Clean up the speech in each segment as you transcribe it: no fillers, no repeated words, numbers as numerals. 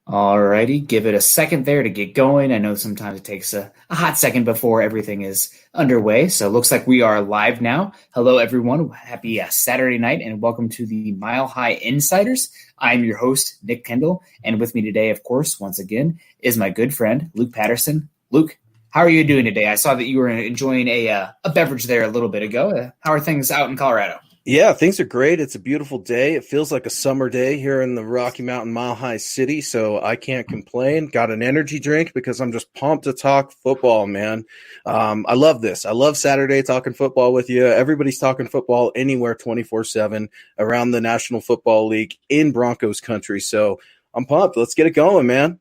Alrighty, give it a second there to get going. I know sometimes it takes a hot second before everything is underway. So it looks like we are live now. Hello, everyone. Happy Saturday night and welcome to the Mile High Insiders. I'm your host, Nick Kendell. And with me today, of course, once again, is my good friend, Luke Patterson. Luke, how are you doing today? I saw that you were enjoying a beverage there a little bit ago. How are things out in Colorado? Yeah, things are great. It's a beautiful day. It feels like a summer day here in the Rocky Mountain Mile High City, so I can't complain. Got an energy drink because I'm just pumped to talk football, man. I love this. I love Saturday talking football with you. Everybody's talking football anywhere 24/7 around the National Football League in Broncos country, so I'm pumped. Let's get it going, man.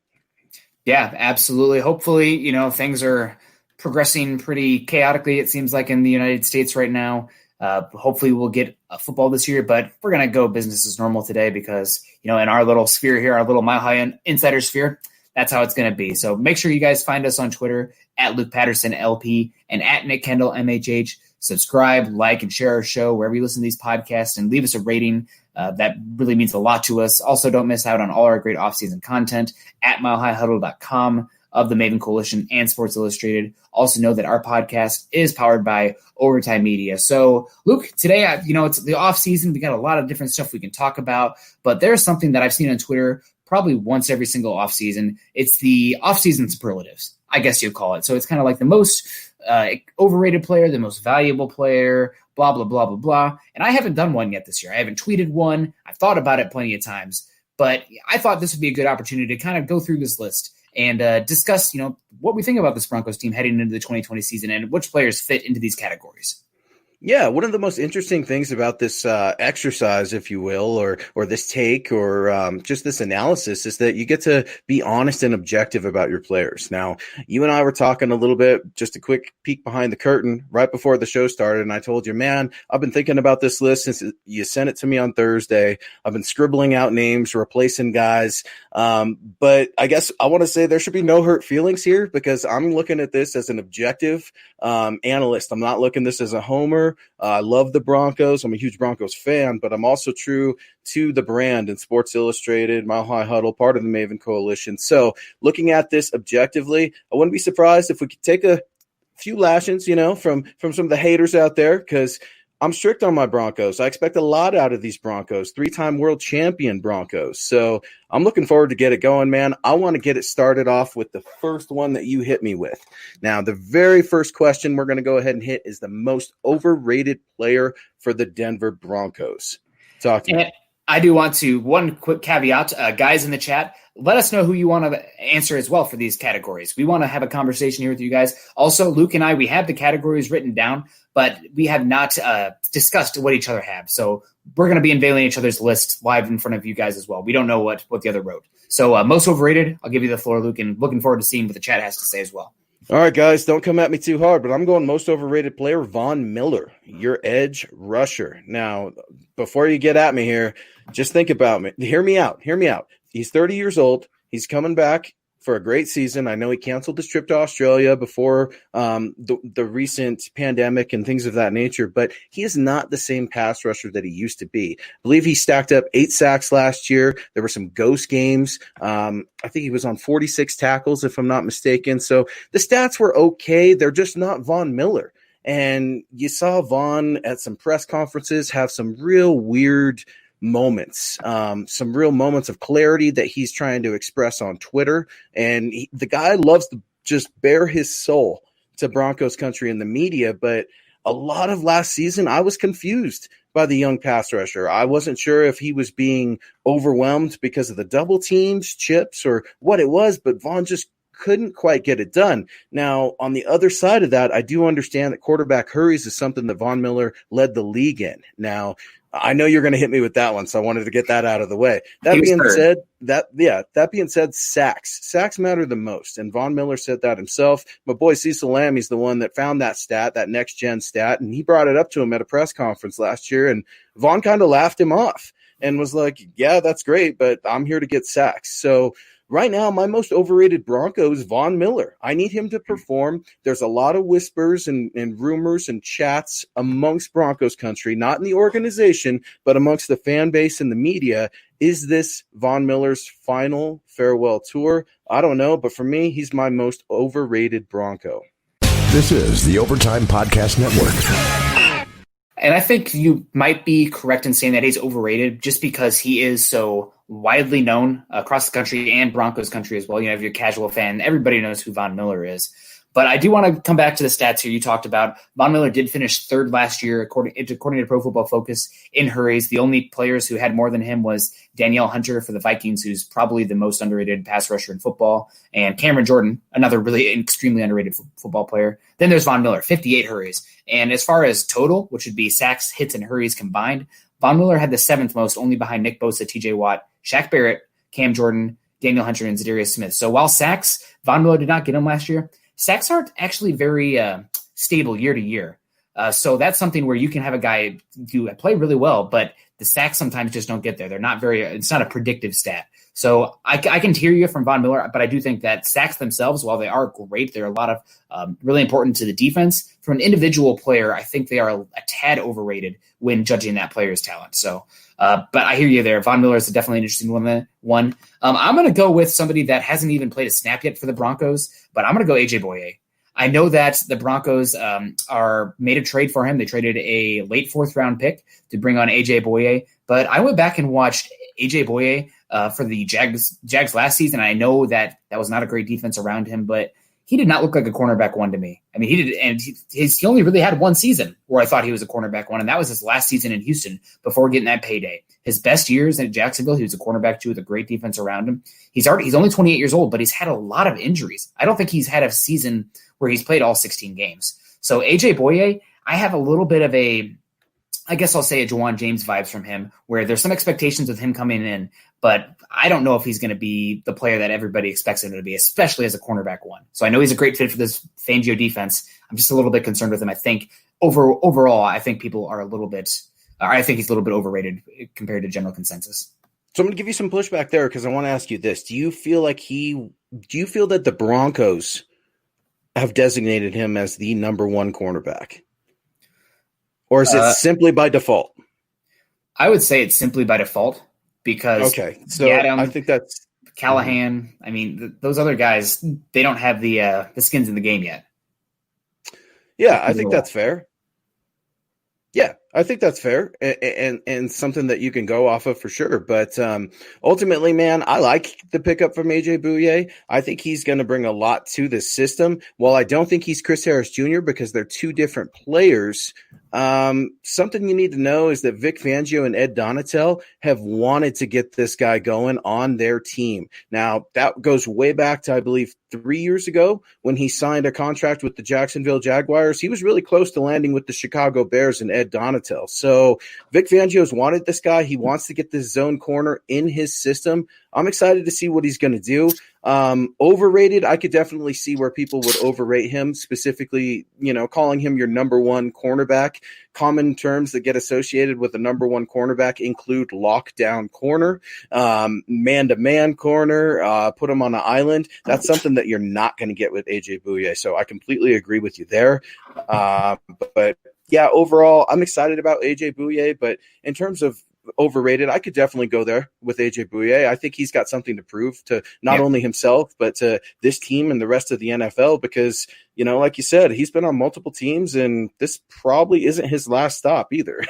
Yeah, absolutely. Hopefully, things are progressing pretty chaotically, it seems like, in the United States right now. Hopefully we'll get football this year, but we're going to go business as normal today because, in our little sphere here, our little Mile High Insider sphere, that's how it's going to be. So make sure you guys find us on Twitter at Luke Patterson LP and at Nick Kendell MHH. Subscribe, like, and share our show wherever you listen to these podcasts and leave us a rating. That really means a lot to us. Also, don't miss out on all our great off-season content at milehighhuddle.com. of the Maven Coalition and Sports Illustrated. Also know that our podcast is powered by Overtime Media. So, Luke, today, it's the off season. We got a lot of different stuff we can talk about, but there's something that I've seen on Twitter probably once every single off season. It's the off season superlatives, I guess you'd call it. So it's kind of like the most overrated player, the most valuable player, blah, blah, blah, blah, blah. And I haven't done one yet this year. I haven't tweeted one. I've thought about it plenty of times, but I thought this would be a good opportunity to kind of go through this list and discuss, what we think about this Broncos team heading into the 2020 season and which players fit into these categories. Yeah, one of the most interesting things about this exercise, if you will, or this take, or just this analysis, is that you get to be honest and objective about your players. Now, you and I were talking a little bit, just a quick peek behind the curtain right before the show started, and I told you, man, I've been thinking about this list since you sent it to me on Thursday. I've been scribbling out names, replacing guys, but I guess I want to say there should be no hurt feelings here because I'm looking at this as an objective analyst. I'm not looking at this as a homer. I love the Broncos. I'm a huge Broncos fan, but I'm also true to the brand and Sports Illustrated, Mile High Huddle, part of the Maven Coalition. So looking at this objectively, I wouldn't be surprised if we could take a few lashings, from some of the haters out there, because I'm strict on my Broncos. I expect a lot out of these Broncos, 3-time world champion Broncos. So I'm looking forward to get it going, man. I want to get it started off with the first one that you hit me with. Now, the very first question we're going to go ahead and hit is the most overrated player for the Denver Broncos. Talk to me. I do want to, one quick caveat, guys in the chat, let us know who you want to answer as well for these categories. We want to have a conversation here with you guys. Also, Luke and I, we have the categories written down, but we have not discussed what each other have. So we're going to be unveiling each other's lists live in front of you guys as well. We don't know what the other wrote. So most overrated, I'll give you the floor, Luke, and looking forward to seeing what the chat has to say as well. All right, guys, don't come at me too hard, but I'm going most overrated player, Von Miller, your edge rusher. Now, before you get at me here, just think about me. Hear me out. He's 30 years old. He's coming back for a great season. I know he canceled his trip to Australia before the recent pandemic and things of that nature, but he is not the same pass rusher that he used to be. I believe he stacked up 8 sacks last year. There were some ghost games. I think he was on 46 tackles, if I'm not mistaken. So the stats were okay. They're just not Von Miller. And you saw Von at some press conferences have some real weird moments, some real moments of clarity that he's trying to express on Twitter. And the guy loves to just bare his soul to Broncos country in the media. But a lot of last season, I was confused by the young pass rusher. I wasn't sure if he was being overwhelmed because of the double teams, chips, or what it was, but Von just couldn't quite get it done. Now, on the other side of that, I do understand that quarterback hurries is something that Von Miller led the league in. Now, I know you're going to hit me with that one, so I wanted to get that out of the way. That being said, sacks matter the most, and Von Miller said that himself. My boy Cecil Lammy's the one that found that stat, that next gen stat, and he brought it up to him at a press conference last year, and Von kind of laughed him off and was like, "Yeah, that's great, but I'm here to get sacks." So Right now, my most overrated Bronco is Von Miller. I need him to perform. There's a lot of whispers and rumors and chats amongst Broncos country, not in the organization, but amongst the fan base and the media. Is this Von Miller's final farewell tour? I don't know, but for me, he's my most overrated Bronco. This is the Overtime Podcast Network. And I think you might be correct in saying that he's overrated just because he is so widely known across the country and Broncos country as well. You know, if you're a casual fan, everybody knows who Von Miller is. But I do want to come back to the stats here you talked about. Von Miller did finish third last year, according to Pro Football Focus, in hurries. The only players who had more than him was Danielle Hunter for the Vikings, who's probably the most underrated pass rusher in football, and Cameron Jordan, another really extremely underrated football player. Then there's Von Miller, 58 hurries. And as far as total, which would be sacks, hits, and hurries combined, Von Miller had the seventh most, only behind Nick Bosa, TJ Watt, Shaq Barrett, Cam Jordan, Daniel Hunter, and Zadarius Smith. So while sacks, Von Miller did not get them last year, sacks aren't actually very stable year to year. So that's something where you can have a guy play really well, but the sacks sometimes just don't get there. They're not it's not a predictive stat. So I can hear you from Von Miller, but I do think that sacks themselves, while they are great, they're a lot of really important to the defense. From an individual player, I think they are a tad overrated when judging that player's talent. So, but I hear you there. Von Miller is definitely an interesting one. I'm going to go with somebody that hasn't even played a snap yet for the Broncos, but I'm going to go AJ Boye. I know that the Broncos are made a trade for him. They traded a late fourth round pick to bring on AJ Boye, but I went back and watched AJ Boye for the Jags last season. I know that was not a great defense around him, but he did not look like a cornerback one to me. I mean, he did, and he only really had one season where I thought he was a cornerback one, and that was his last season in Houston before getting that payday. His best years at Jacksonville, he was a cornerback too with a great defense around him. He's only 28 years old, but he's had a lot of injuries. I don't think he's had a season where he's played all 16 games. So AJ Boye, I have a little bit of I guess I'll say a Juwan James vibes from him, where there's some expectations with him coming in, but I don't know if he's going to be the player that everybody expects him to be, especially as a cornerback one. So I know he's a great fit for this Fangio defense. I'm just a little bit concerned with him. I think overall, I think people are I think he's a little bit overrated compared to general consensus. So I'm going to give you some pushback there because I want to ask you this. Do you feel that the Broncos have designated him as the number one cornerback? Or is it simply by default? I would say it's simply by default because so Adam, I think that's Callahan. I mean, those other guys, they don't have the skins in the game yet. Yeah, I think that's fair. Yeah, I think that's fair and something that you can go off of for sure. But ultimately, man, I like the pickup from AJ Bouye. I think he's going to bring a lot to this system. While I don't think he's Chris Harris Jr. because they're two different players, something you need to know is that Vic Fangio and Ed Donatel have wanted to get this guy going on their team. Now, that goes way back to, I believe, 3 years ago when he signed a contract with the Jacksonville Jaguars. He was really close to landing with the Chicago Bears and Ed Donatel. So Vic Fangio's wanted this guy. He wants to get this zone corner in his system. I'm excited to see what he's going to do. Overrated, I could definitely see where people would overrate him, specifically, calling him your number one cornerback. Common terms that get associated with the number one cornerback include lockdown corner, man-to-man corner, put him on an island. That's something that you're not going to get with AJ Bouye. So I completely agree with you there. But yeah, overall, I'm excited about AJ Bouye, but in terms of overrated, I could definitely go there with AJ Bouye. I think he's got something to prove to not only himself, but to this team and the rest of the NFL because, like you said, he's been on multiple teams and this probably isn't his last stop either.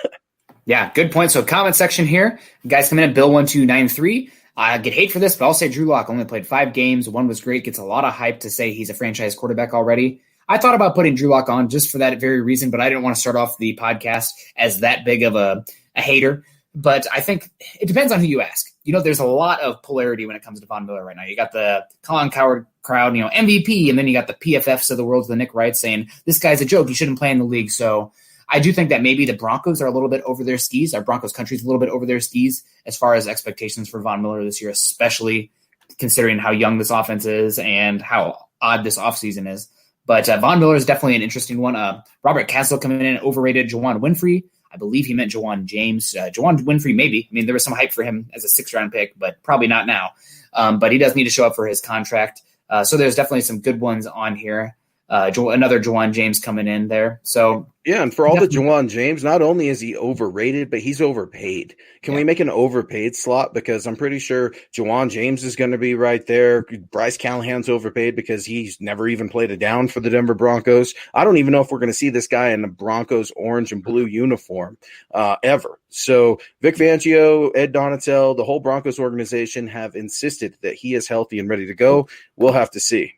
Yeah, good point. So comment section here. Guys come in at Bill1293. I get hate for this, but I'll say Drew Lock only played 5 games. One was great. Gets a lot of hype to say he's a franchise quarterback already. I thought about putting Drew Lock on just for that very reason, but I didn't want to start off the podcast as that big of a hater. But I think it depends on who you ask. There's a lot of polarity when it comes to Von Miller right now. You got the Colin Cowherd crowd, MVP, and then you got the PFFs of the world, the Nick Wright saying, this guy's a joke. He shouldn't play in the league. So I do think that maybe the Broncos are a little bit over their skis. Our Broncos country is a little bit over their skis as far as expectations for Von Miller this year, especially considering how young this offense is and how odd this offseason is. But Von Miller is definitely an interesting one. Robert Castle coming in overrated. Juwan Winfrey, I believe he meant Jawan James. Jawan Winfrey, maybe. I mean, there was some hype for him as a 6th-round pick, but probably not now. But he does need to show up for his contract. So there's definitely some good ones on here. Another Jawan James coming in there. So yeah, and for all the Jawan James, not only is he overrated, but he's overpaid. Can we make an overpaid slot? Because I'm pretty sure Jawan James is going to be right there. Bryce Callahan's overpaid because he's never even played a down for the Denver Broncos. I don't even know if we're going to see this guy in the Broncos orange and blue uniform ever. So Vic Fangio, Ed Donatel, the whole Broncos organization have insisted that he is healthy and ready to go. We'll have to see.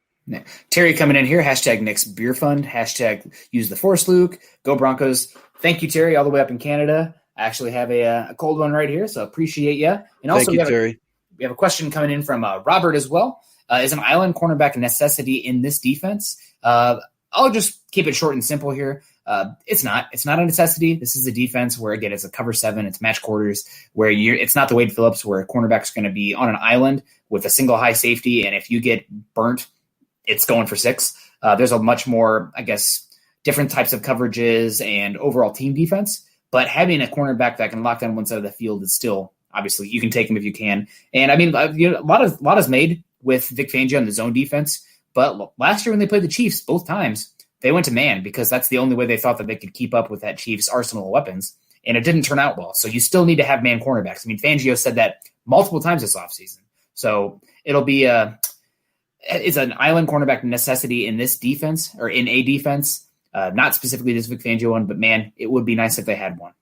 Terry coming in here, hashtag Nick's Beer Fund, hashtag use the Force, Luke, go Broncos. Thank you, Terry, all the way up in Canada. I actually have a cold one right here, so appreciate you. And also, thank you, Terry. We have a question coming in from Robert as well. Is an island cornerback a necessity in this defense? I'll just keep it short and simple here. It's not a necessity. This is a defense where, again, it's a cover 7, it's match quarters, where it's not the Wade Phillips where a cornerback's going to be on an island with a single high safety, and if you get burnt, it's going for 6. There's a much more, I guess, different types of coverages and overall team defense. But having a cornerback that can lock down one side of the field is still, obviously, you can take him if you can. And I mean, a lot is made with Vic Fangio on the zone defense. But last year when they played the Chiefs, both times, they went to man because that's the only way they thought that they could keep up with that Chiefs arsenal of weapons. And it didn't turn out well. So you still need to have man cornerbacks. I mean, Fangio said that multiple times this offseason. So it'll be it's an island cornerback necessity in this defense or in a defense, not specifically this Vic Fangio one, but man, it would be nice if they had one.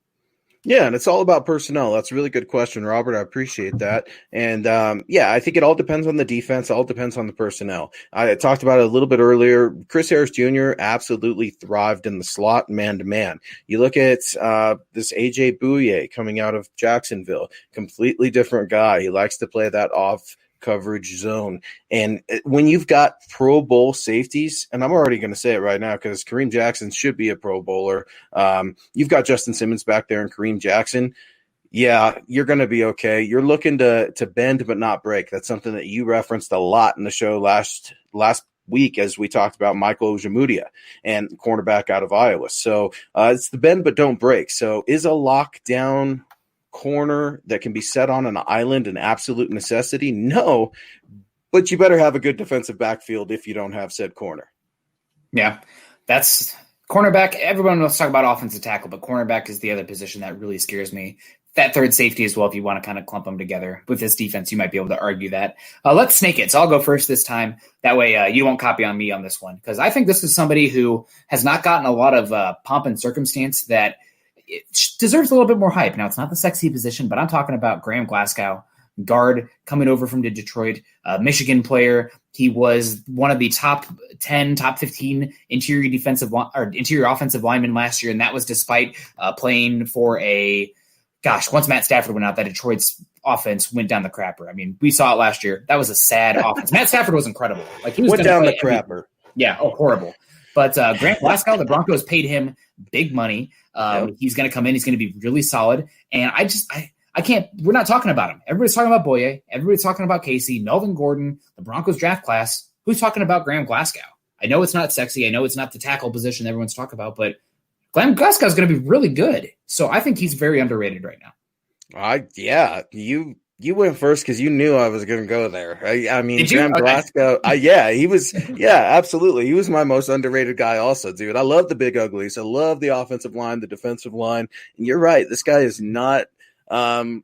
Yeah, and it's all about personnel. That's a really good question, Robert. I appreciate that. And I think it all depends on the defense. It all depends on the personnel. I talked about it a little bit earlier. Chris Harris Jr. absolutely thrived in the slot man-to-man. You look at this A.J. Bouye coming out of Jacksonville, completely different guy. He likes to play that off coverage zone. And when you've got Pro Bowl safeties, and I'm already going to say it right now because Kareem Jackson should be a Pro Bowler. You've got Justin Simmons back there and Kareem Jackson. Yeah, you're going to be okay. You're looking to bend but not break. That's something that you referenced a lot in the show last week as we talked about Michael Ojemudia and cornerback out of Iowa. So it's the bend but don't break. So is a lockdown corner that can be set on an island an absolute necessity? No, but you better have a good defensive backfield if you don't have said corner. Yeah, that's cornerback. Everyone wants to talk about offensive tackle, but cornerback is the other position that really scares me. That third safety as well, if you want to kind of clump them together. With this defense, you might be able to argue that. Let's snake it. So I'll go first this time. That way you won't copy on me on this one, because I think this is somebody who has not gotten a lot of pomp and circumstance that it deserves a little bit more hype. Now, it's not the sexy position, but I'm talking about Graham Glasgow, guard coming over from Detroit, Michigan player. He was one of the top 10, top 15 interior offensive linemen last year, and that was despite playing for once Matt Stafford went out, that Detroit's offense went down the crapper. I mean, we saw it last year. That was a sad offense. Matt Stafford was incredible. Like he went down the crapper. Horrible. But Grant Glasgow, the Broncos paid him big money. He's going to come in. He's going to be really solid. And I can't – we're not talking about him. Everybody's talking about Boye. Everybody's talking about Casey, Melvin Gordon, the Broncos draft class. Who's talking about Graham Glasgow? I know it's not sexy. I know it's not the tackle position everyone's talking about, but Graham Glasgow is going to be really good. So I think he's very underrated right now. You went first because you knew I was going to go there. I mean, Graham Glasgow, he was, absolutely. He was my most underrated guy also, dude. I love the big uglies. I love the offensive line, the defensive line. And you're right. This guy is not,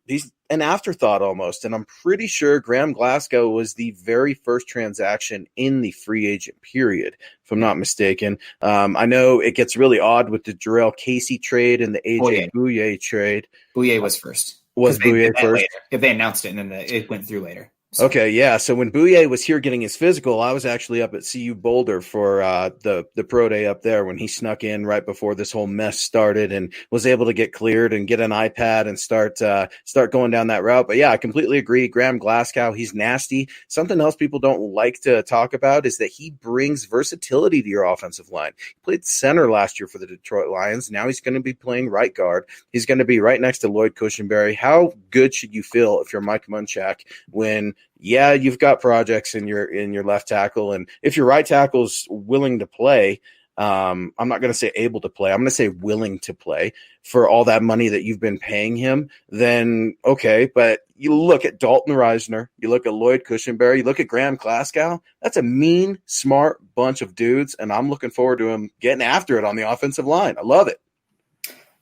he's an afterthought almost. And I'm pretty sure Graham Glasgow was the very first transaction in the free agent period, if I'm not mistaken. I know it gets really odd with the Jarrell Casey trade and the AJ Bouye trade. Bouye was first. Was Bouye first? If they announced it and then it went through later. So. Okay, yeah. So when Bouye was here getting his physical, I was actually up at CU Boulder for the pro day up there when he snuck in right before this whole mess started and was able to get cleared and get an iPad and start going down that route. But yeah, I completely agree. Graham Glasgow, he's nasty. Something else people don't like to talk about is that he brings versatility to your offensive line. He played center last year for the Detroit Lions. Now he's going to be playing right guard. He's going to be right next to Lloyd Cushenberry. How good should you feel if you're Mike Munchak when you've got projects in your left tackle, and if your right tackle's willing to play, I'm not going to say able to play. I'm going to say willing to play for all that money that you've been paying him, then okay. But you look at Dalton Reisner, you look at Lloyd Cushenberry, you look at Graham Glasgow. That's a mean, smart bunch of dudes, and I'm looking forward to him getting after it on the offensive line. I love it.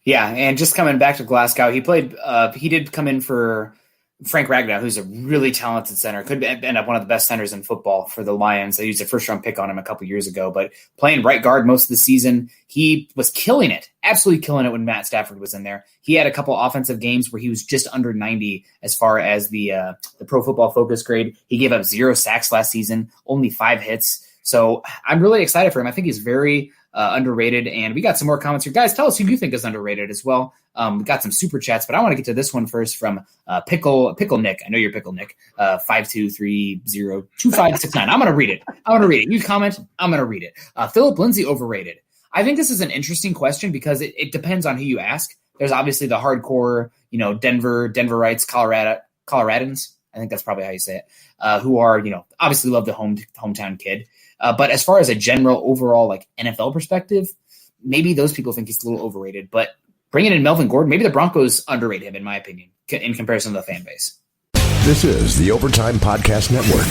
Yeah, and just coming back to Glasgow, he did come in for Frank Ragnow, who's a really talented center, could end up one of the best centers in football for the Lions. They used a first-round pick on him a couple years ago, but playing right guard most of the season, he was killing it, absolutely killing it when Matt Stafford was in there. He had a couple offensive games where he was just under 90 as far as the Pro Football Focus grade. He gave up 0 sacks last season, only 5 hits. So I'm really excited for him. I think he's very underrated, and we got some more comments here. Guys, tell us who you think is underrated as well. We got some super chats, but I want to get to this one first from Pickle Nick. I know you're Pickle Nick. 52302569. I'm going to read it. You comment, I'm going to read it. Philip Lindsay overrated. I think this is an interesting question because it depends on who you ask. There's obviously the hardcore, Denverites, Coloradans. I think that's probably how you say it. Who are, obviously love the hometown kid. But as far as a general overall like NFL perspective, maybe those people think he's a little overrated. But bringing in Melvin Gordon, maybe the Broncos underrate him, in my opinion, in comparison to the fan base. This is the Overtime Podcast Network.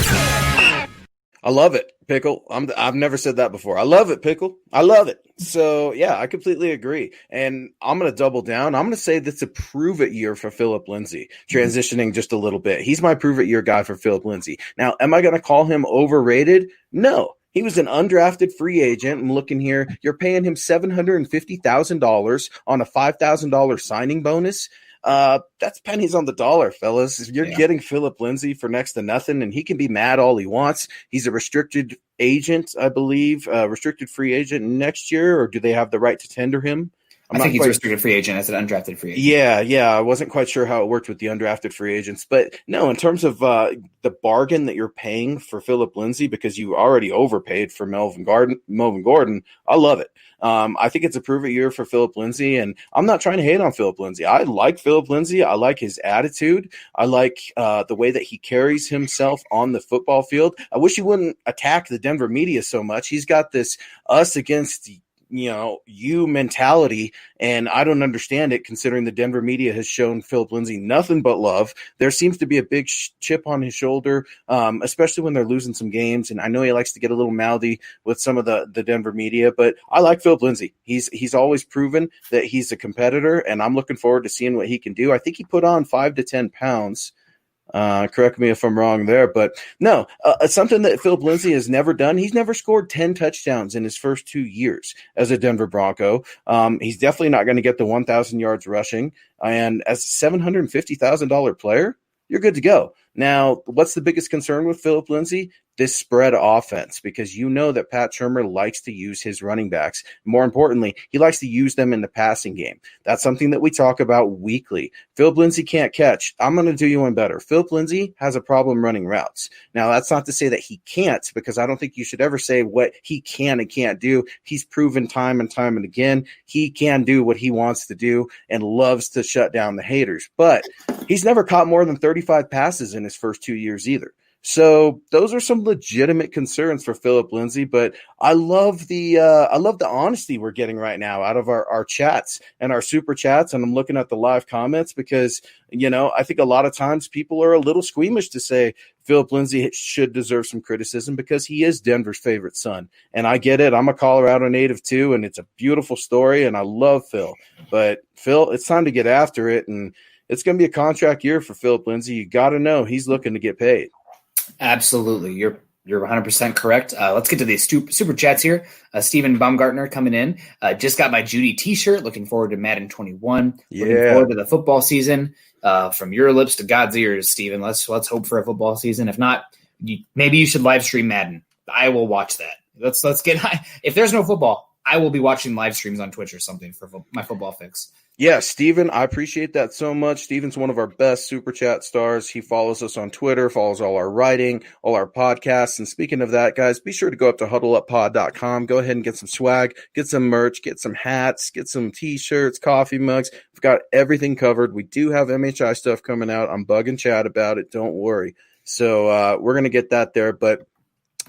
I love it, Pickle. I've never said that before. I love it, Pickle. I love it. So, yeah, I completely agree. And I'm going to double down. I'm going to say that's a prove-it year for Philip Lindsay, transitioning just a little bit. He's my prove-it year guy for Philip Lindsay. Now, am I going to call him overrated? No. He was an undrafted free agent. I'm looking here. You're paying him $750,000 on a $5,000 signing bonus. That's pennies on the dollar, fellas. If you're getting Philip Lindsay for next to nothing, and he can be mad all he wants. He's a restricted agent, I believe, restricted free agent next year, or do they have the right to tender him? I think he's a restricted free agent as an undrafted free agent. Yeah. I wasn't quite sure how it worked with the undrafted free agents. But no, in terms of the bargain that you're paying for Philip Lindsay, because you already overpaid for Melvin Gordon, I love it. I think it's a prove-it year for Philip Lindsay, and I'm not trying to hate on Philip Lindsay. I like Philip Lindsay. I like his attitude. I like the way that he carries himself on the football field. I wish he wouldn't attack the Denver media so much. He's got this us against you mentality, and I don't understand it considering the Denver media has shown Philip Lindsay nothing but love. There seems to be a big chip on his shoulder, especially when they're losing some games, and I know he likes to get a little mouthy with some of the Denver media, but I like Philip Lindsay. He's always proven that he's a competitor, and I'm looking forward to seeing what he can do. I think he put on 5 to 10 pounds. Correct me if I'm wrong there, but no, it's something that Philip Lindsay has never done. He's never scored 10 touchdowns in his first 2 years as a Denver Bronco. He's definitely not going to get the 1,000 yards rushing. And as a $750,000 player, you're good to go. Now, what's the biggest concern with Philip Lindsay? This spread offense, because you know that Pat Shurmur likes to use his running backs. More importantly, he likes to use them in the passing game. That's something that we talk about weekly. Philip Lindsay can't catch. I'm going to do you one better. Philip Lindsay has a problem running routes. Now, that's not to say that he can't, because I don't think you should ever say what he can and can't do. He's proven time and time and again he can do what he wants to do and loves to shut down the haters. But he's never caught more than 35 passes in his first 2 years either. So those are some legitimate concerns for Philip Lindsay, but I love the honesty we're getting right now out of our chats and our super chats. And I'm looking at the live comments because, I think a lot of times people are a little squeamish to say Philip Lindsay should deserve some criticism because he is Denver's favorite son. And I get it. I'm a Colorado native too, and it's a beautiful story, and I love Phil. But Phil, it's time to get after it, and it's going to be a contract year for Philip Lindsay. You got to know he's looking to get paid. Absolutely. You're 100% correct. Let's get to these super chats here. Steven Baumgartner coming in. Just got my Judy t-shirt. Looking forward to Madden 21. Yeah. Looking forward to the football season. From your lips to God's ears, Steven. Let's hope for a football season. If not, maybe you should live stream Madden. I will watch that. Let's get – if there's no football, I will be watching live streams on Twitch or something for my football fix. Yeah, Steven, I appreciate that so much. Steven's one of our best super chat stars. He follows us on Twitter, follows all our writing, all our podcasts. And speaking of that, guys, be sure to go up to huddleuppod.com. Go ahead and get some swag, get some merch, get some hats, get some t-shirts, coffee mugs. We've got everything covered. We do have MHI stuff coming out. I'm bugging Chad about it. Don't worry. So we're going to get that there. But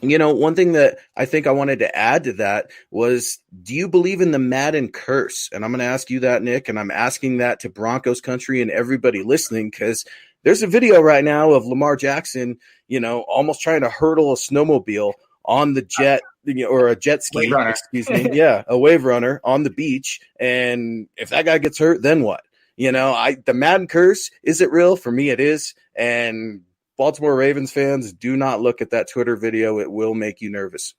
One thing that I think I wanted to add to that was, do you believe in the Madden curse? And I'm going to ask you that, Nick, and I'm asking that to Broncos country and everybody listening, because there's a video right now of Lamar Jackson, almost trying to hurdle a snowmobile on the jet, or a jet ski, excuse me. Yeah, a wave runner on the beach. And if that guy gets hurt, then what? The Madden curse, is it real? For me, it is. And Baltimore Ravens fans, do not look at that Twitter video. It will make you nervous.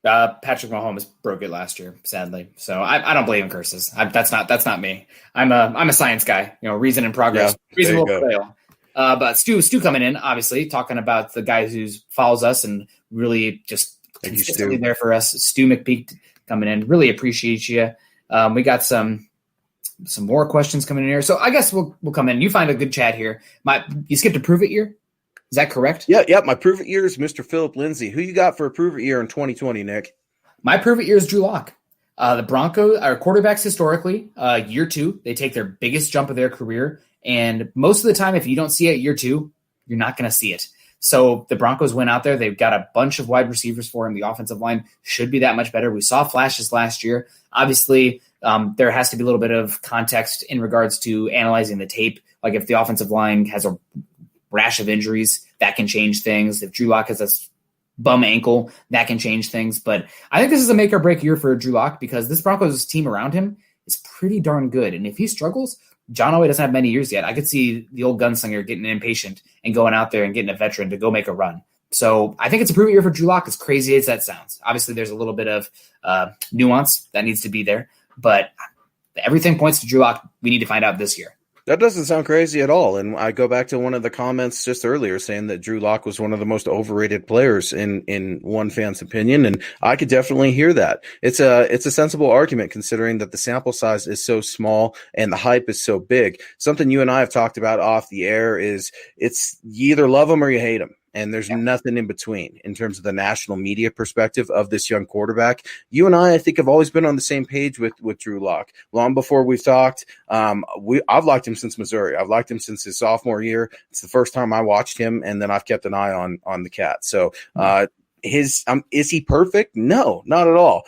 Patrick Mahomes broke it last year, sadly. So I don't believe in curses. That's not me. I'm a science guy. Reason and progress. Yeah, reason will prevail. But Stu coming in, obviously talking about the guy who follows us and really just consistently there for us. Stu McPeak coming in. Really appreciate you. We got some more questions coming in here. So I guess we'll come in. You find a good chat here. You skipped a prove it year. Is that correct? Yeah. My prove it year is Mr. Philip Lindsay. Who you got for a prove it year in 2020, Nick? My prove it year is Drew Lock. The Broncos are quarterbacks historically. Year 2, they take their biggest jump of their career. And most of the time, if you don't see it year 2, you're not going to see it. So the Broncos went out there. They've got a bunch of wide receivers for him. The offensive line should be that much better. We saw flashes last year. Obviously, there has to be a little bit of context in regards to analyzing the tape. Like if the offensive line has a rash of injuries, that can change things. If Drew Lock has a bum ankle, that can change things. But I think this is a make or break year for Drew Lock because this Broncos team around him is pretty darn good. And if he struggles, John Elway doesn't have many years yet. I could see the old gunslinger getting impatient and going out there and getting a veteran to go make a run. So I think it's a prove it year for Drew Lock, as crazy as that sounds. Obviously, there's a little bit of nuance that needs to be there. But everything points to Drew Lock. We need to find out this year. That doesn't sound crazy at all. And I go back to one of the comments just earlier saying that Drew Lock was one of the most overrated players in one fan's opinion. And I could definitely hear that. It's a sensible argument considering that the sample size is so small and the hype is so big. Something you and I have talked about off the air is you either love him or you hate him. And there's nothing in between in terms of the national media perspective of this young quarterback. You and I think, have always been on the same page with Drew Lock. Long before we've talked, I've liked him since Missouri. I've liked him since his sophomore year. It's the first time I watched him, and then I've kept an eye on the cat. So is he perfect? No, not at all.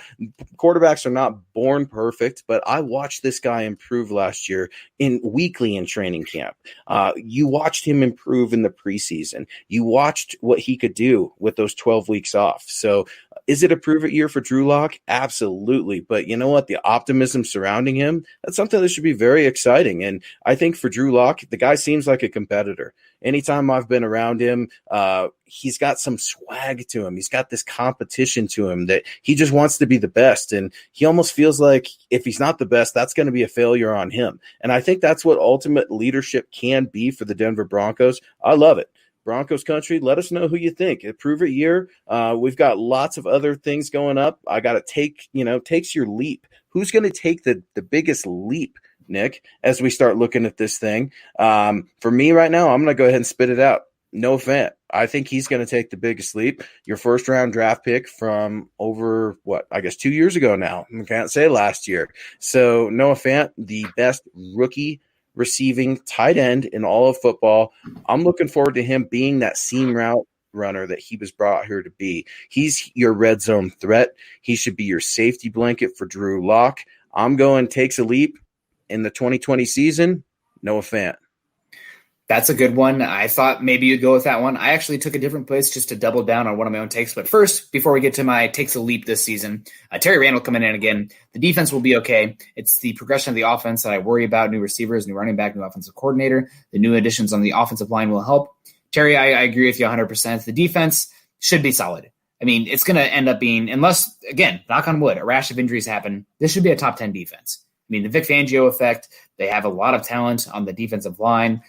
Quarterbacks are not born perfect, but I watched this guy improve last year weekly in training camp. You watched him improve in the preseason. You watched what he could do with those 12 weeks off. So is it a prove it year for Drew Lock? Absolutely. But you know what? The optimism surrounding him, that's something that should be very exciting. And I think for Drew Lock, the guy seems like a competitor. Anytime I've been around him, he's got some swag to him. He's got this competition to him that he just wants to be the best. And he almost feels like if he's not the best, that's going to be a failure on him. And I think that's what ultimate leadership can be for the Denver Broncos. I love it. Broncos country, let us know who you think. Prove it year. We've got lots of other things going up. I got to takes your leap. Who's going to take the biggest leap, Nick, as we start looking at this thing? For me right now, I'm going to go ahead and spit it out. Noah Fant. I think he's going to take the biggest leap. Your first round draft pick from over 2 years ago now. I can't say last year. So Noah Fant, the best rookie receiving tight end in all of football. I'm looking forward to him being that seam route runner that he was brought here to be. He's your red zone threat. He should be your safety blanket for Drew Lock. I'm going takes a leap in the 2020 season. Noah Fant. That's a good one. I thought maybe you'd go with that one. I actually took a different place just to double down on one of my own takes. But first, before we get to my takes a leap this season, Terry Randall coming in again. The defense will be okay. It's the progression of the offense that I worry about. New receivers, new running back, new offensive coordinator. The new additions on the offensive line will help. Terry, I agree with you 100%. The defense should be solid. I mean, it's going to end up being, unless, again, knock on wood, a rash of injuries happen, this should be a top 10 defense. I mean, the Vic Fangio effect, they have a lot of talent on the defensive line,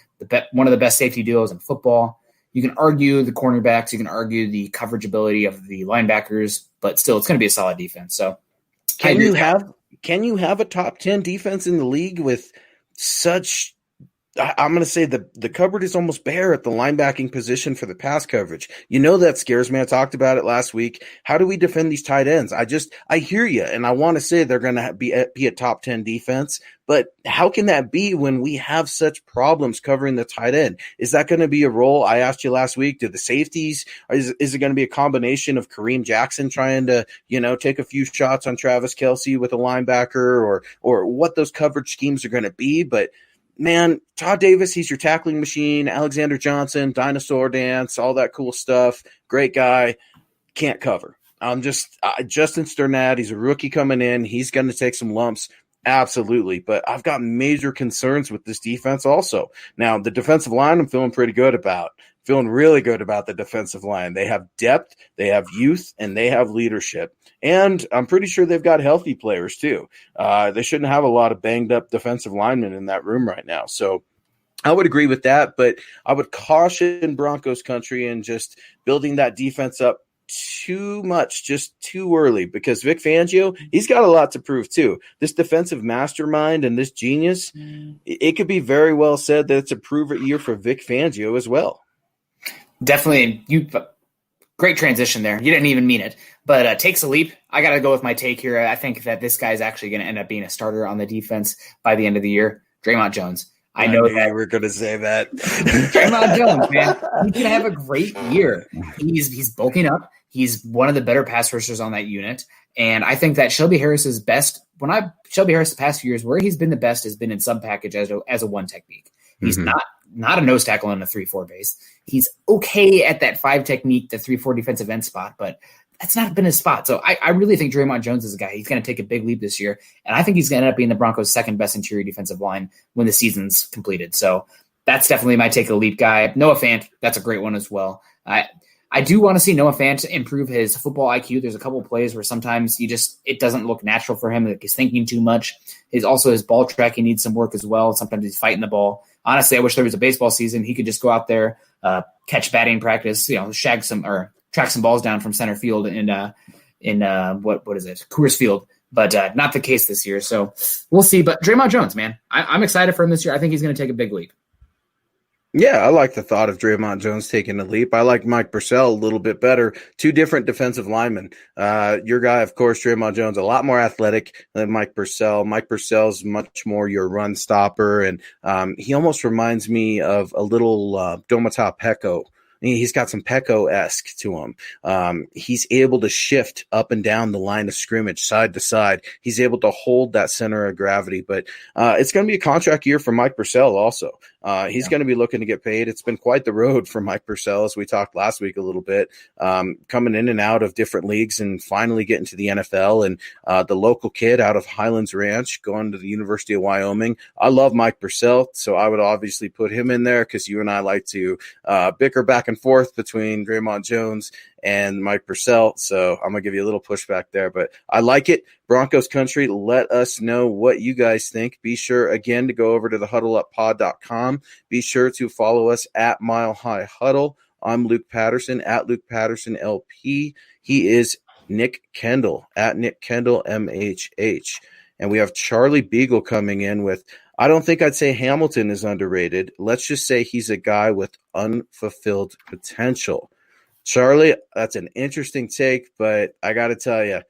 one of the best safety duos in football. You can argue the cornerbacks, you can argue the coverage ability of the linebackers, but still, it's going to be a solid defense. So, can you have a top 10 defense in the league with such I'm going to say the cupboard is almost bare at the linebacking position for the pass coverage. That scares me. I talked about it last week. How do we defend these tight ends? I hear you, and I want to say they're going to be a top 10 defense, but how can that be when we have such problems covering the tight end? Is that going to be a role? I asked you last week, do the safeties, is it going to be a combination of Kareem Jackson trying to, take a few shots on Travis Kelce with a linebacker or what those coverage schemes are going to be? But man, Todd Davis, he's your tackling machine. Alexander Johnson, dinosaur dance, all that cool stuff. Great guy. Can't cover. Justin Sternad, he's a rookie coming in. He's going to take some lumps. Absolutely. But I've got major concerns with this defense also. Now, the defensive line, I'm feeling pretty good about. Feeling really good about the defensive line. They have depth, they have youth, and they have leadership. And I'm pretty sure they've got healthy players too. They shouldn't have a lot of banged up defensive linemen in that room right now. So I would agree with that, but I would caution Broncos country and just building that defense up too much, just too early, because Vic Fangio, he's got a lot to prove too. This defensive mastermind and this genius, it could be very well said that it's a prove-it year for Vic Fangio as well. Definitely. Great transition there. You didn't even mean it, but takes a leap. I got to go with my take here. I think that this guy's actually going to end up being a starter on the defense by the end of the year. Draymond Jones. I know that we're going to say that. Draymond Jones, man, he's going to have a great year. He's bulking up. He's one of the better pass rushers on that unit. And I think that Shelby Harris's best, Shelby Harris the past few years, where he's been the best has been in sub package as a one technique. He's not a nose tackle in a 3-4 base. He's okay at that 5 technique, the 3-4 defensive end spot, but that's not been his spot. So I really think Draymond Jones is a guy. He's going to take a big leap this year, and I think he's going to end up being the Broncos' second best interior defensive line when the season's completed. So that's definitely my take a leap guy. Noah Fant, that's a great one as well. I do want to see Noah Fant improve his football IQ. There's a couple of plays where sometimes it doesn't look natural for him. Like he's thinking too much. His ball tracking needs some work as well. Sometimes he's fighting the ball. Honestly, I wish there was a baseball season. He could just go out there, catch batting practice, track some balls down from center field in what is it, Coors Field. But not the case this year. So we'll see. But Draymond Jones, man, I'm excited for him this year. I think he's going to take a big leap. Yeah, I like the thought of Draymond Jones taking a leap. I like Mike Purcell a little bit better. 2 different defensive linemen. Your guy, of course, Draymond Jones, a lot more athletic than Mike Purcell. Mike Purcell's much more your run stopper, and he almost reminds me of a little Domata Peko. He's got some Pecco-esque to him. He's able to shift up and down the line of scrimmage, side to side. He's able to hold that center of gravity. But it's going to be a contract year for Mike Purcell also. He's going to be looking to get paid. It's been quite the road for Mike Purcell, as we talked last week a little bit, coming in and out of different leagues and finally getting to the NFL. And the local kid out of Highlands Ranch going to the University of Wyoming. I love Mike Purcell, so I would obviously put him in there because you and I like to bicker back and forth between Draymond Jones and Mike Purcell. So I'm going to give you a little pushback there, but I like it. Broncos country, let us know what you guys think. Be sure, again, to go over to thehuddleuppod.com. Be sure to follow us at Mile High Huddle. I'm Luke Patterson, at Luke Patterson LP. He is Nick Kendell, at Nick Kendell MHH. And we have Charlie Beagle coming in with, I don't think I'd say Hamilton is underrated. Let's just say he's a guy with unfulfilled potential. Charlie, that's an interesting take, but I got to tell you,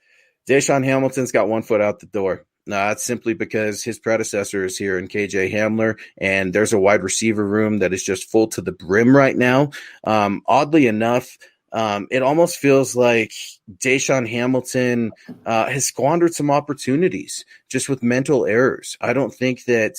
Deshaun Hamilton's got one foot out the door. No, that's simply because his predecessor is here in KJ Hamler, and there's a wide receiver room that is just full to the brim right now. Oddly enough, it almost feels like Deshaun Hamilton has squandered some opportunities just with mental errors. I don't think that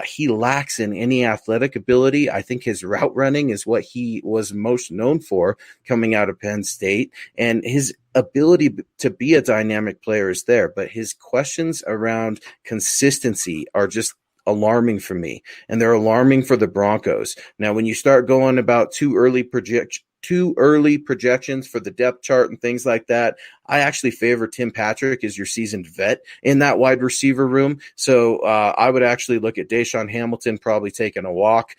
he lacks in any athletic ability. I think his route running is what he was most known for coming out of Penn State, and his ability to be a dynamic player is there, but his questions around consistency are just alarming for me, and they're alarming for the Broncos. Now, when you start going about too early projections for the depth chart and things like that, I actually favor Tim Patrick as your seasoned vet in that wide receiver room. So I would actually look at Deshaun Hamilton probably taking a walk,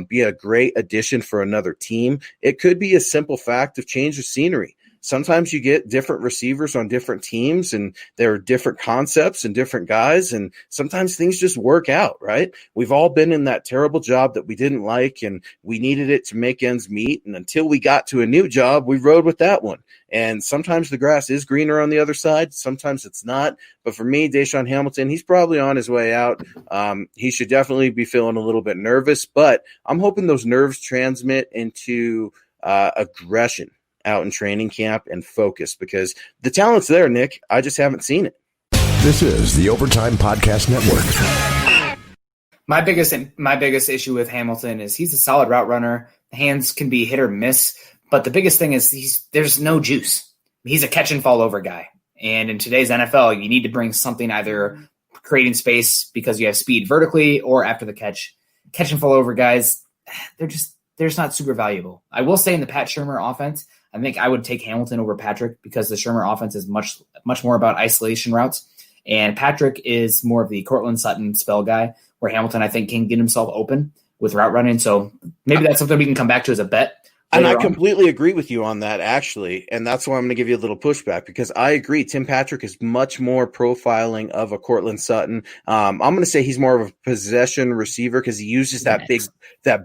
be a great addition for another team. It could be a simple fact of change of scenery. sometimes you get different receivers on different teams, and there are different concepts and different guys, and sometimes things just work out, right? We've all been in that terrible job that we didn't like, and we needed it to make ends meet, and until we got to a new job, we rode with that one. And sometimes the grass is greener on the other side. Sometimes it's not. But for me, Deshaun Hamilton, he's probably on his way out. He should definitely be feeling a little bit nervous. But I'm hoping those nerves transmit into aggression out in training camp and focus, because the talent's there, Nick. I just haven't seen it. This is the Overtime Podcast Network. My biggest issue with Hamilton is he's a solid route runner. The hands can be hit or miss. But the biggest thing is there's no juice. He's a catch and fall over guy. And in today's NFL, you need to bring something, either creating space because you have speed vertically or after the catch. Catch and fall over guys, they're just not super valuable. I will say in the Pat Shurmur offense, I think I would take Hamilton over Patrick, because the Shurmur offense is much more about isolation routes. And Patrick is more of the Cortland Sutton spell guy, where Hamilton, I think, can get himself open with route running. So maybe that's something we can come back to as a bet. And I completely agree with you on that, actually. And that's why I'm going to give you a little pushback, because I agree. Tim Patrick is much more profiling of a Cortland Sutton. I'm going to say he's more of a possession receiver, because he uses that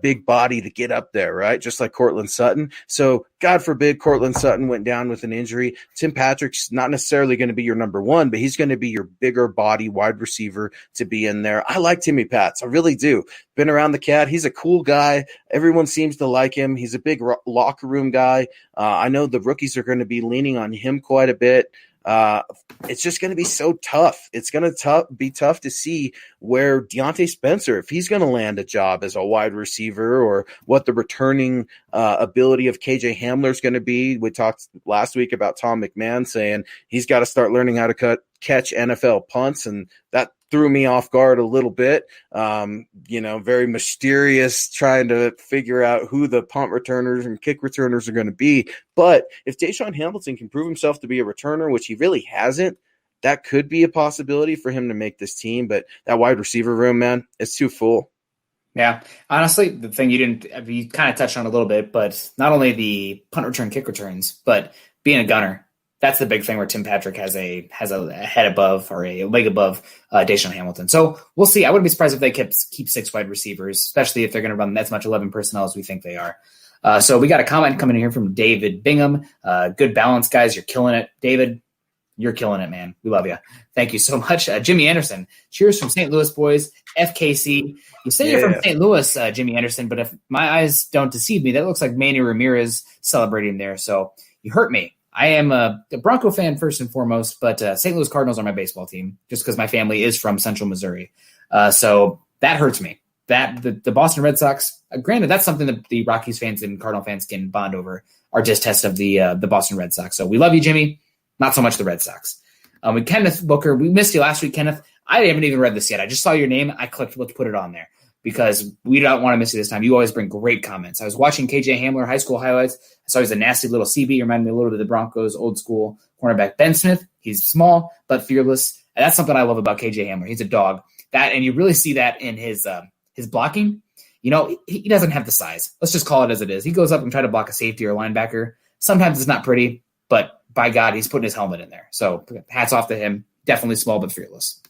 big body to get up there, right? Just like Cortland Sutton. So God forbid Cortland Sutton went down with an injury. Tim Patrick's not necessarily going to be your number one, but he's going to be your bigger body wide receiver to be in there. I like Timmy Pats. I really do. Been around the cat. He's a cool guy. Everyone seems to like him. He's a big locker room guy. I know the rookies are going to be leaning on him quite a bit. It's just going to be so tough. It's going to be tough to see where Deontay Spencer, if he's going to land a job as a wide receiver, or what the returning ability of KJ Hamler is going to be. We talked last week about Tom McMahon saying he's got to start learning how to catch NFL punts, and that threw me off guard a little bit. Very mysterious, trying to figure out who the punt returners and kick returners are going to be. But if Deshaun Hamilton can prove himself to be a returner, which he really hasn't, that could be a possibility for him to make this team. But that wide receiver room, man, it's too full. Yeah. Honestly, the thing you kind of touched on a little bit, but not only the punt return, kick returns, but being a gunner. That's the big thing where Tim Patrick has a head above, or a leg above Deshaun Hamilton. So we'll see. I wouldn't be surprised if they keep 6 wide receivers, especially if they're going to run as much 11 personnel as we think they are. So we got a comment coming in here from David Bingham. Good balance, guys. You're killing it. David, you're killing it, man. We love you. Thank you so much. Jimmy Anderson, cheers from St. Louis boys, FKC. You say you're from St. Louis, Jimmy Anderson, but if my eyes don't deceive me, that looks like Manny Ramirez celebrating there. So you hurt me. I am a Bronco fan first and foremost, but St. Louis Cardinals are my baseball team, just because my family is from Central Missouri. So that hurts me. The Boston Red Sox, granted, that's something that the Rockies fans and Cardinal fans can bond over, our distaste of the Boston Red Sox. So we love you, Jimmy. Not so much the Red Sox. With Kenneth Booker, we missed you last week, Kenneth. I haven't even read this yet. I just saw your name. I clicked, let's put it on there, because we don't want to miss you this time. You always bring great comments. I was watching KJ Hamler high school highlights. I saw he's a nasty little CB. Reminded me a little bit of the Broncos old school cornerback Ben Smith. He's small but fearless. And that's something I love about KJ Hamler. He's a dog. And you really see that in his blocking. He doesn't have the size. Let's just call it as it is. He goes up and tries to block a safety or a linebacker. Sometimes it's not pretty, but by God, he's putting his helmet in there. So hats off to him. Definitely small but fearless.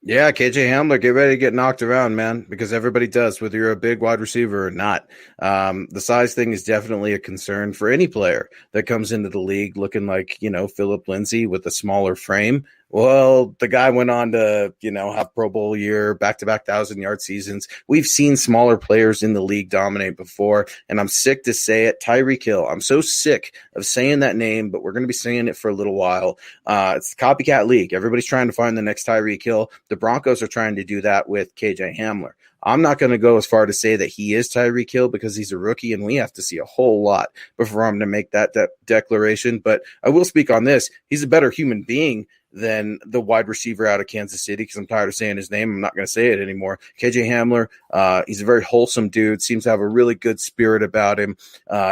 Yeah, KJ Hamler, get ready to get knocked around, man, because everybody does, whether you're a big wide receiver or not. The size thing is definitely a concern for any player that comes into the league looking like, Phillip Lindsay with a smaller frame. Well, the guy went on to, have Pro Bowl year, back-to-back 1,000-yard seasons. We've seen smaller players in the league dominate before, and I'm sick to say it. Tyreek Hill. I'm so sick of saying that name, but we're going to be saying it for a little while. It's the copycat league. Everybody's trying to find the next Tyreek Hill. The Broncos are trying to do that with KJ Hamler. I'm not going to go as far to say that he is Tyreek Hill, because he's a rookie, and we have to see a whole lot before I'm going to make that declaration. But I will speak on this. He's a better human being than the wide receiver out of Kansas City, because I'm tired of saying his name. I'm not going to say it anymore. KJ Hamler, he's a very wholesome dude, seems to have a really good spirit about him.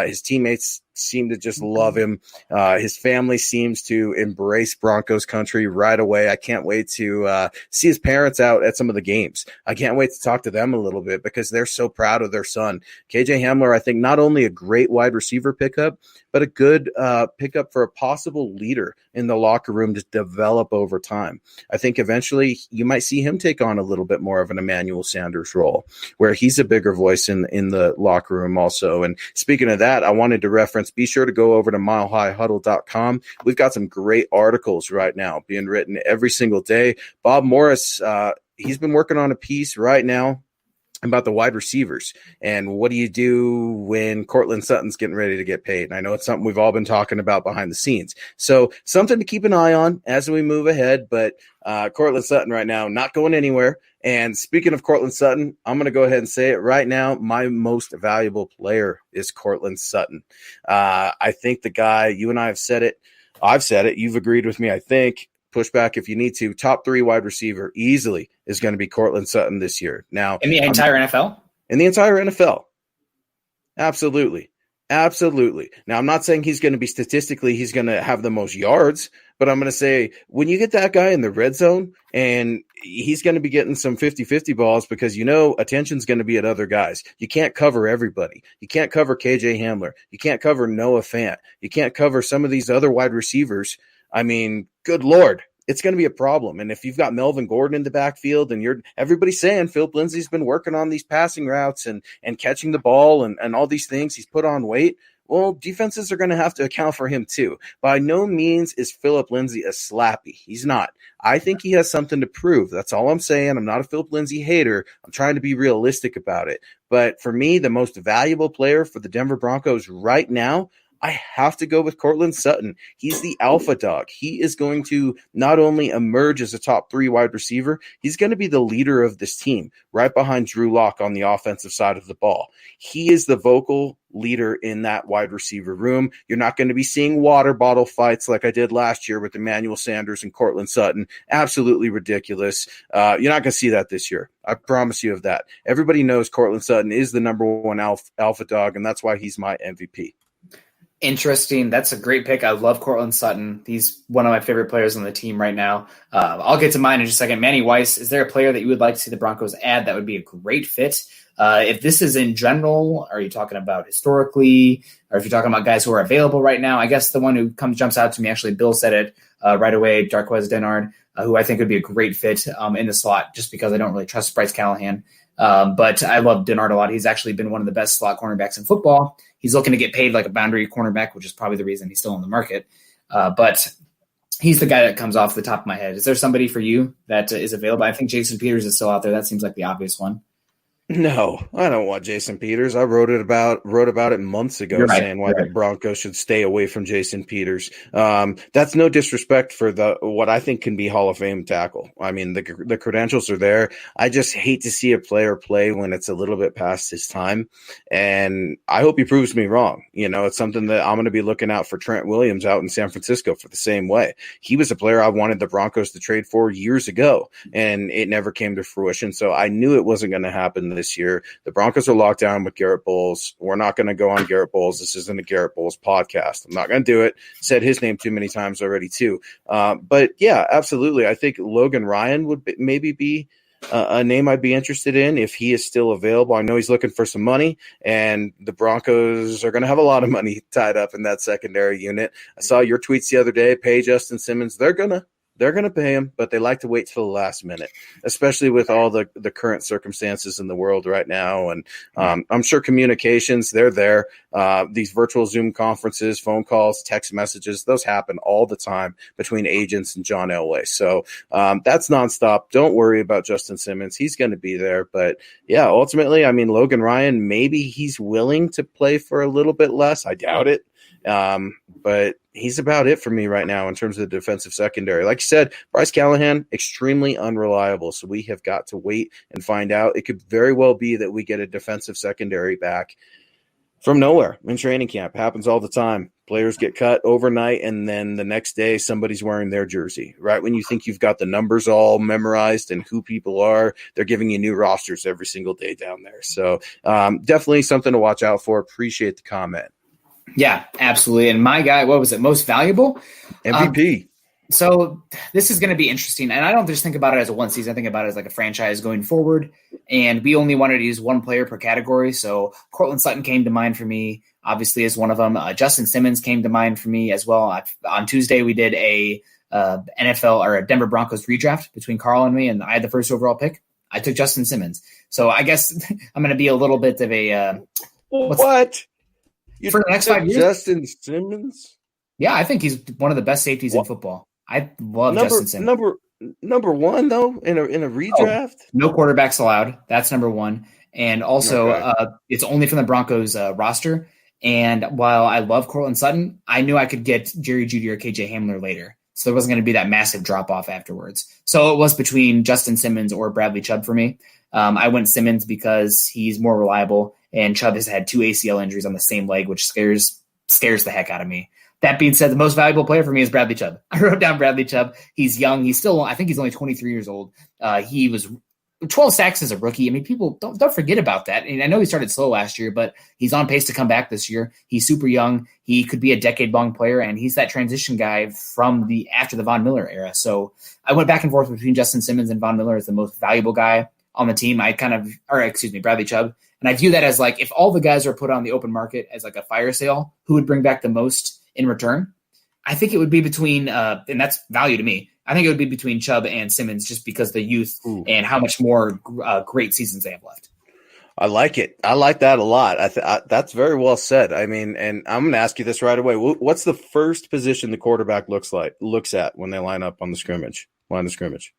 His teammates seem to just love him. His family seems to embrace Broncos country right away. I can't wait to see his parents out at some of the games. I can't wait to talk to them a little bit because they're so proud of their son. KJ Hamler, I think, not only a great wide receiver pickup, but a good pickup for a possible leader in the locker room to develop over time. I think eventually you might see him take on a little bit more of an Emmanuel Sanders role, where he's a bigger voice in the locker room also. And speaking of that, I wanted to reference, be sure to go over to milehighhuddle.com. We've got some great articles right now being written every single day. Bob Morris, he's been working on a piece right now about the wide receivers and what do you do when Cortland Sutton's getting ready to get paid. And I know it's something we've all been talking about behind the scenes. So something to keep an eye on as we move ahead. But Cortland Sutton right now, not going anywhere. And speaking of Cortland Sutton, I'm going to go ahead and say it right now. My most valuable player is Cortland Sutton. I think the guy, you and I have said it. I've said it. You've agreed with me, I think. Push back if you need to. Top 3 wide receiver easily is going to be Cortland Sutton this year. Now, in the entire NFL? In the entire NFL. Absolutely. Absolutely. Now, I'm not saying he's going to be statistically, he's going to have the most yards, but I'm going to say when you get that guy in the red zone and he's going to be getting some 50-50 balls because, attention's going to be at other guys. You can't cover everybody. You can't cover KJ Hamler. You can't cover Noah Fant. You can't cover some of these other wide receivers. I mean, good Lord, it's going to be a problem. And if you've got Melvin Gordon in the backfield and everybody's saying Philip Lindsay's been working on these passing routes and catching the ball and all these things, he's put on weight. Well, defenses are going to have to account for him too. By no means is Philip Lindsay a slappy. He's not. I think he has something to prove. That's all I'm saying. I'm not a Philip Lindsay hater. I'm trying to be realistic about it. But for me, the most valuable player for the Denver Broncos right now, I have to go with Cortland Sutton. He's the alpha dog. He is going to not only emerge as a top 3 wide receiver, he's going to be the leader of this team, right behind Drew Lock on the offensive side of the ball. He is the vocal leader in that wide receiver room. You're not going to be seeing water bottle fights like I did last year with Emmanuel Sanders and Cortland Sutton. Absolutely ridiculous. You're not going to see that this year. I promise you of that. Everybody knows Cortland Sutton is the number 1 alpha dog, and that's why he's my MVP. Interesting. That's a great pick. I love Cortland Sutton. He's one of my favorite players on the team right now. I'll get to mine in just a second. Manny Weiss, is there a player that you would like to see the Broncos add that would be a great fit? If this is in general, are you talking about historically, or if you're talking about guys who are available right now? I guess the one who jumps out to me, actually, Bill said it right away, Darqueze Dennard, who I think would be a great fit in the slot, just because I don't really trust Bryce Callahan. But I love Dennard a lot. He's actually been one of the best slot cornerbacks in football. He's looking to get paid like a boundary cornerback, which is probably the reason he's still on the market. But he's the guy that comes off the top of my head. Is there somebody for you that is available? I think Jason Peters is still out there. That seems like the obvious one. No, I don't want Jason Peters. I wrote about it months ago, saying why the Broncos should stay away from Jason Peters. That's no disrespect for what I think can be Hall of Fame tackle. I mean, the credentials are there. I just hate to see a player play when it's a little bit past his time, and I hope he proves me wrong. It's something that I'm going to be looking out for Trent Williams out in San Francisco for the same way. He was a player I wanted the Broncos to trade for years ago, and it never came to fruition. So I knew it wasn't going to happen this year. The Broncos are locked down with Garrett Bowles. We're not going to go on Garrett Bowles. This isn't a Garrett Bowles podcast. I'm not going to do it. Said his name too many times already too. But yeah, absolutely. I think Logan Ryan would maybe be a name I'd be interested in if he is still available. I know he's looking for some money, and the Broncos are going to have a lot of money tied up in that secondary unit. I saw your tweets the other day, pay Justin Simmons. They're going to pay him, but they like to wait till the last minute, especially with all the current circumstances in the world right now. And I'm sure communications, they're there. These virtual Zoom conferences, phone calls, text messages, those happen all the time between agents and John Elway. So that's nonstop. Don't worry about Justin Simmons. He's going to be there. But yeah, ultimately, I mean, Logan Ryan, maybe he's willing to play for a little bit less. I doubt it. But he's about it for me right now in terms of the defensive secondary. Like you said, Bryce Callahan, extremely unreliable. So we have got to wait and find out. It could very well be that we get a defensive secondary back from nowhere in training camp. Happens all the time. Players get cut overnight, and then the next day somebody's wearing their jersey. Right when you think you've got the numbers all memorized and who people are, they're giving you new rosters every single day down there. So definitely something to watch out for. Appreciate the comment. Yeah, absolutely. And my guy, what was it? Most valuable? MVP. So this is going to be interesting. And I don't just think about it as a one season. I think about it as like a franchise going forward. And we only wanted to use one player per category. So Cortland Sutton came to mind for me, obviously, as one of them. Justin Simmons came to mind for me as well. On Tuesday, we did a NFL or a Denver Broncos redraft between Carl and me, and I had the first overall pick. I took Justin Simmons. So I guess I'm going to be a little bit of a what? For the next 5 years? Justin Simmons? Yeah, I think he's one of the best safeties in football. I love Justin Simmons. Number one though in a redraft. No quarterbacks allowed. That's number one. And also, it's only from the Broncos roster. And while I love Cortland Sutton, I knew I could get Jerry Jeudy or KJ Hamler later, so there wasn't going to be that massive drop off afterwards. So it was between Justin Simmons or Bradley Chubb for me. I went Simmons because he's more reliable, and Chubb has had 2 ACL injuries on the same leg, which scares the heck out of me. That being said, the most valuable player for me is Bradley Chubb. I wrote down Bradley Chubb. He's young. I think he's only 23 years old. He was 12 sacks as a rookie. I mean, people don't forget about that. And I know he started slow last year, but he's on pace to come back this year. He's super young. He could be a decade-long player, and he's that transition guy from after the Von Miller era. So I went back and forth between Justin Simmons and Von Miller as the most valuable guy on the team. Bradley Chubb. And I view that as like, if all the guys are put on the open market as like a fire sale, who would bring back the most in return? I think it would be between, and that's value to me, I think it would be between Chubb and Simmons, just because the youth and how much more great seasons they have left. I like it. I like that a lot. That's very well said. I mean, and I'm going to ask you this right away. What's the first position the quarterback looks at when they line up on the line of scrimmage?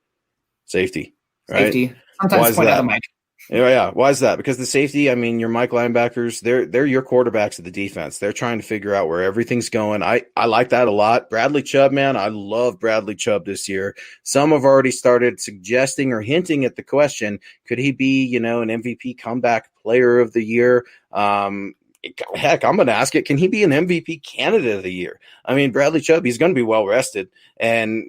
Safety. Right? Safety. Sometimes point out the mic. Yeah. Why is that? Because the safety, I mean, your Mike linebackers, they're your quarterbacks of the defense. They're trying to figure out where everything's going. I like that a lot. Bradley Chubb, man, I love Bradley Chubb this year. Some have already started suggesting or hinting at the question, could he be, an MVP comeback player of the year? Heck, I'm going to ask it. Can he be an MVP candidate of the year? I mean, Bradley Chubb, he's going to be well rested. And,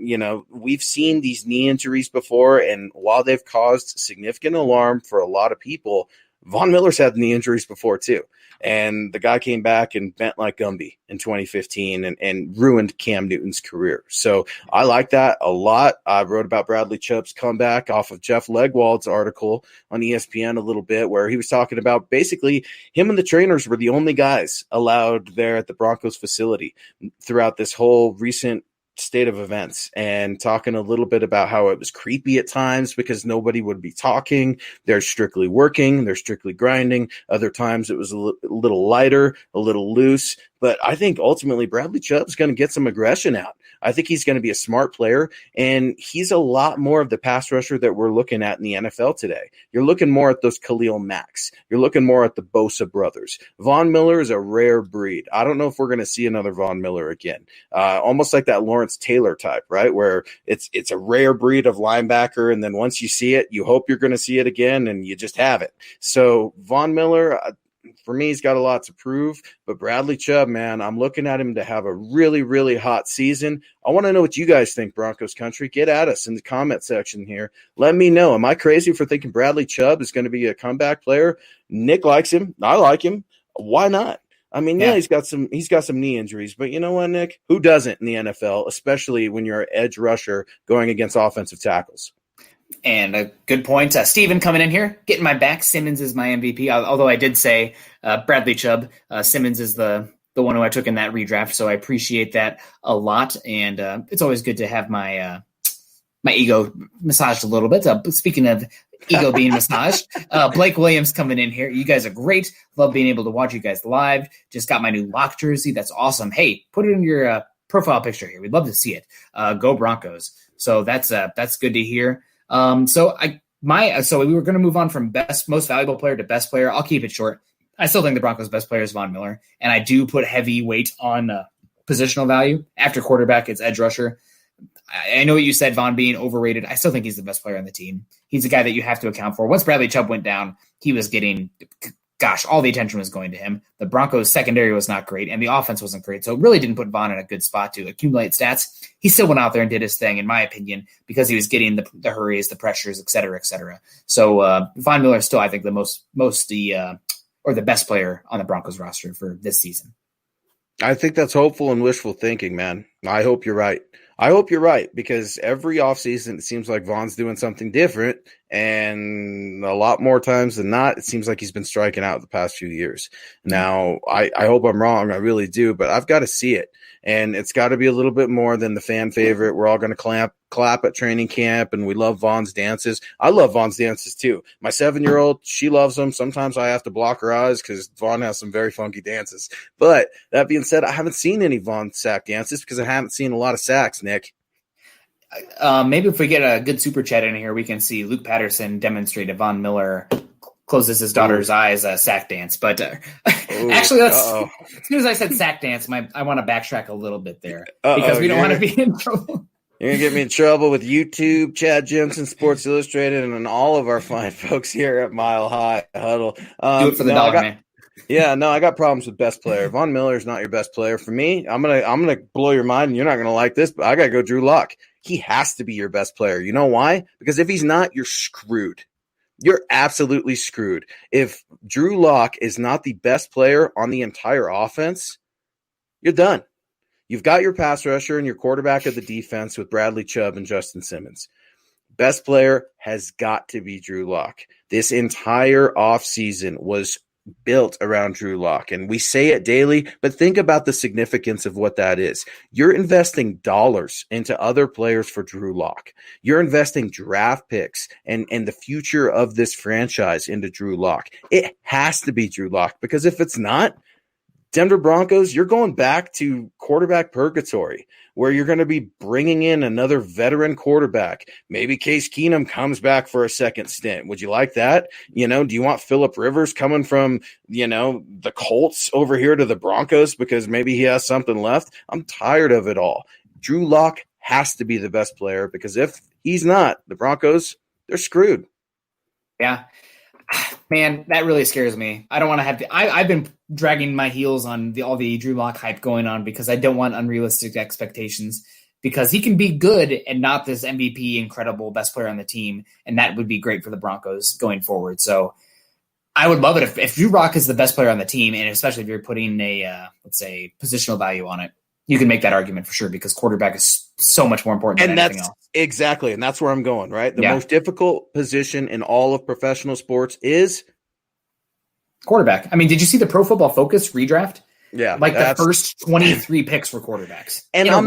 we've seen these knee injuries before. And while they've caused significant alarm for a lot of people, Von Miller's had knee injuries before too. And the guy came back and bent like Gumby in 2015 and ruined Cam Newton's career. So I like that a lot. I wrote about Bradley Chubb's comeback off of Jeff Legwold's article on ESPN a little bit, where he was talking about basically him and the trainers were the only guys allowed there at the Broncos facility throughout this whole recent state of events, and talking a little bit about how it was creepy at times because nobody would be talking. They're strictly working. They're strictly grinding. Other times it was a little lighter, a little loose. But I think ultimately Bradley Chubb's going to get some aggression out. I think he's going to be a smart player, and he's a lot more of the pass rusher that we're looking at in the NFL today. You're looking more at those Khalil Macks. You're looking more at the Bosa brothers. Von Miller is a rare breed. I don't know if we're going to see another Von Miller again. Almost like that Lawrence Taylor type, right? Where it's a rare breed of linebacker, and then once you see it, you hope you're going to see it again, and you just have it. So Von Miller, for me, he's got a lot to prove, but Bradley Chubb, man, I'm looking at him to have a really, really hot season. I want to know what you guys think, Broncos country. Get at us in the comment section here. Let me know. Am I crazy for thinking Bradley Chubb is going to be a comeback player? Nick likes him. I like him. Why not? I mean, yeah, he's got some knee injuries, but you know what, Nick? Who doesn't in the NFL, especially when you're an edge rusher going against offensive tackles? And a good point. Steven coming in here, getting my back. Simmons is my MVP, although I did say Bradley Chubb. Simmons is the one who I took in that redraft, so I appreciate that a lot. And it's always good to have my ego massaged a little bit. Speaking of ego being massaged, Blake Williams coming in here. You guys are great. Love being able to watch you guys live. Just got my new lock jersey. That's awesome. Hey, put it in your profile picture here. We'd love to see it. Go Broncos. So that's good to hear. So we were going to move on from most valuable player to best player. I'll keep it short. I still think the Broncos' best player is Von Miller, and I do put heavy weight on positional value. After quarterback, it's edge rusher. I know what you said, Von being overrated. I still think he's the best player on the team. He's a guy that you have to account for. Once Bradley Chubb went down, he was getting, all the attention was going to him. The Broncos' secondary was not great, and the offense wasn't great, so it really didn't put Von in a good spot to accumulate stats. He still went out there and did his thing, in my opinion, because he was getting the hurries, the pressures, et cetera, et cetera. So Von Miller is still, I think, the best player on the Broncos roster for this season. I think that's hopeful and wishful thinking, man. I hope you're right. I hope you're right, because every offseason it seems like Vaughn's doing something different, and a lot more times than not, it seems like he's been striking out the past few years. Now, I hope I'm wrong. I really do, but I've got to see it. And it's got to be a little bit more than the fan favorite. We're all going to clap at training camp, and we love Vaughn's dances. I love Vaughn's dances too. My 7-year-old, she loves them. Sometimes I have to block her eyes because Vaughn has some very funky dances. But that being said, I haven't seen any Vaughn sack dances because I haven't seen a lot of sacks, Nick. Maybe if we get a good super chat in here, we can see Luke Patterson demonstrate a Von Miller closes his daughter's eyes sack dance. But actually, as soon as I said sack dance, I want to backtrack a little bit there because we don't want to be in trouble. You're going to get me in trouble with YouTube, Chad Jensen, Sports Illustrated, and all of our fine folks here at Mile High Huddle. Do it for the dollar, man. Yeah, no, I got problems with best player. Von Miller is not your best player. For me, I'm gonna blow your mind, and you're not gonna like this, but I gotta go Drew Lock. He has to be your best player. You know why? Because if he's not, you're screwed. You're absolutely screwed. If Drew Lock is not the best player on the entire offense, you're done. You've got your pass rusher and your quarterback of the defense with Bradley Chubb and Justin Simmons. Best player has got to be Drew Lock. This entire offseason was built around Drew Lock, and we say it daily, but think about the significance of what that is. You're investing dollars into other players for Drew Lock. You're investing draft picks and the future of this franchise into Drew Lock. It has to be Drew Lock, because if it's not, Denver Broncos, you're going back to quarterback purgatory, where you're going to be bringing in another veteran quarterback. Maybe Case Keenum comes back for a second stint. Would you like that? Do you want Phillip Rivers coming from, the Colts over here to the Broncos because maybe he has something left? I'm tired of it all. Drew Lock has to be the best player, because if he's not, the Broncos, they're screwed. Yeah. Man, that really scares me. I don't want to have to. I've been dragging my heels on all the Drew Lock hype going on because I don't want unrealistic expectations, because he can be good and not this MVP, incredible best player on the team, and that would be great for the Broncos going forward. So I would love it if Drew Lock is the best player on the team, and especially if you're putting a let's say positional value on it, you can make that argument for sure, because quarterback is so much more important than anything else. Exactly, and that's where I'm going, right? The most difficult position in all of professional sports is quarterback. I mean, did you see the Pro Football Focus redraft? Yeah. Like the first 23 picks were quarterbacks. And I'm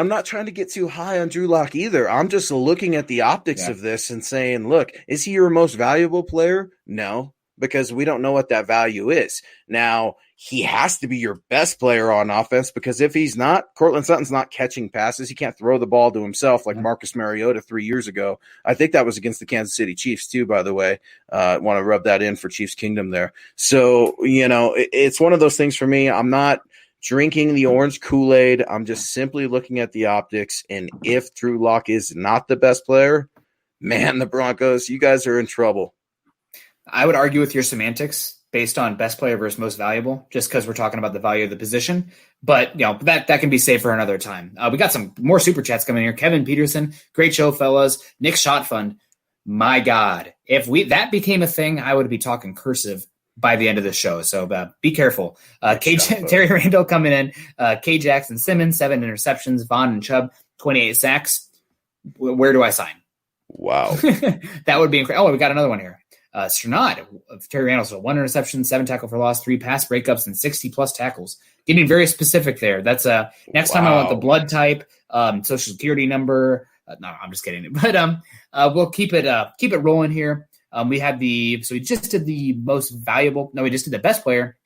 not trying to get too high on Drew Lock either. I'm just looking at the optics of this and saying, look, is he your most valuable player? No, because we don't know what that value is. Now, he has to be your best player on offense, because if he's not, Cortland Sutton's not catching passes. He can't throw the ball to himself like Marcus Mariota 3 years ago. I think that was against the Kansas City Chiefs too, by the way. Want to rub that in for Chiefs Kingdom there. So, it's one of those things for me. I'm not drinking the orange Kool-Aid. I'm just simply looking at the optics. And if Drew Lock is not the best player, man, the Broncos, you guys are in trouble. I would argue with your semantics based on best player versus most valuable, just because we're talking about the value of the position. But that can be saved for another time. We got some more super chats coming here. Kevin Peterson, great show, fellas. Nick Shot Fund, my God, if that became a thing, I would be talking cursive by the end of the show. So be careful. Terry Randall coming in. K Jackson Simmons, 7 interceptions. Vaughn and Chubb, 28 sacks. Where do I sign? Wow, that would be incredible. Oh, we got another one here. Sternad of Terry Randall, so 1 interception, 7 tackle for loss, 3 pass breakups, and 60+ tackles. Getting very specific there. That's next time I want the blood type, social security number. No, I'm just kidding. But we'll keep it rolling here. We just did the most valuable. No, we just did the best player.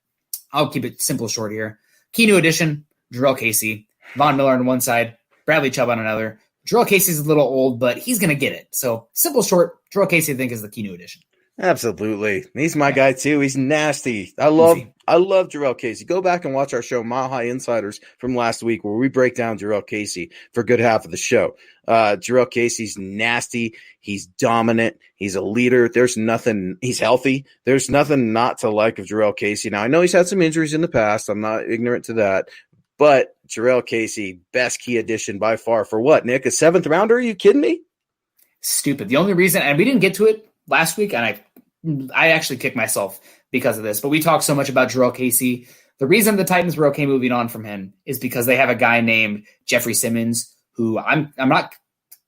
I'll keep it simple, short here. Key new addition, Jarrell Casey, Von Miller on one side, Bradley Chubb on another. Jarrell Casey's a little old, but he's going to get it. So simple, short, Jarrell Casey I think is the key new addition. Absolutely. He's my guy too. He's nasty. I love Jarrell Casey. Go back and watch our show, Mile High Insiders, from last week, where we break down Jarrell Casey for a good half of the show. Jarrell Casey's nasty. He's dominant. He's a leader. He's healthy. There's nothing not to like of Jarrell Casey. Now, I know he's had some injuries in the past. I'm not ignorant to that. But Jarrell Casey, best key addition by far. For what, Nick? A 7th rounder? Are you kidding me? Stupid. The only reason, and we didn't get to it last week, and I actually kicked myself because of this, but we talked so much about Jarrell Casey. The reason the Titans were okay moving on from him is because they have a guy named Jeffrey Simmons, who I'm not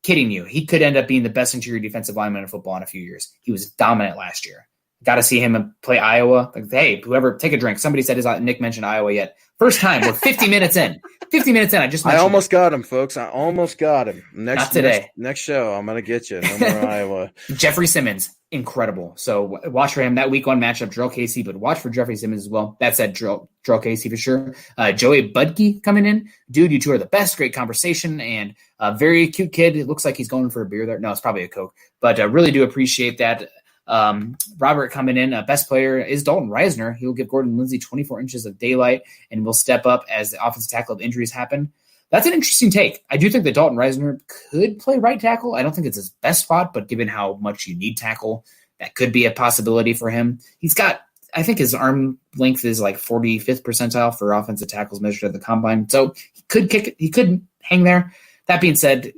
kidding you. He could end up being the best interior defensive lineman in football in a few years. He was dominant last year. Got to see him play Iowa. Like, hey, whoever, take a drink. Somebody said Nick mentioned Iowa yet. First time. We're 50 minutes in. 50 minutes in. I almost got him, folks. I almost got him. Not today. Next show, I'm going to get you. No more Iowa. Jeffrey Simmons, incredible. So watch for him. That week one matchup, Drill Casey, but watch for Jeffrey Simmons as well. That said, Drill Casey for sure. Joey Budke coming in. Dude, you two are the best. Great conversation and a very cute kid. It looks like he's going for a beer there. No, it's probably a Coke. But I really do appreciate that. Robert coming in, best player is Dalton Reisner. He'll give Gordon Lindsay 24 inches of daylight and will step up as the offensive tackle if injuries happen. That's an interesting take. I do think that Dalton Reisner could play right tackle. I don't think it's his best spot, but given how much you need tackle, that could be a possibility for him. He's got, I think his arm length is like 45th percentile for offensive tackles measured at the combine. So he could kick it. He could hang there. That being said,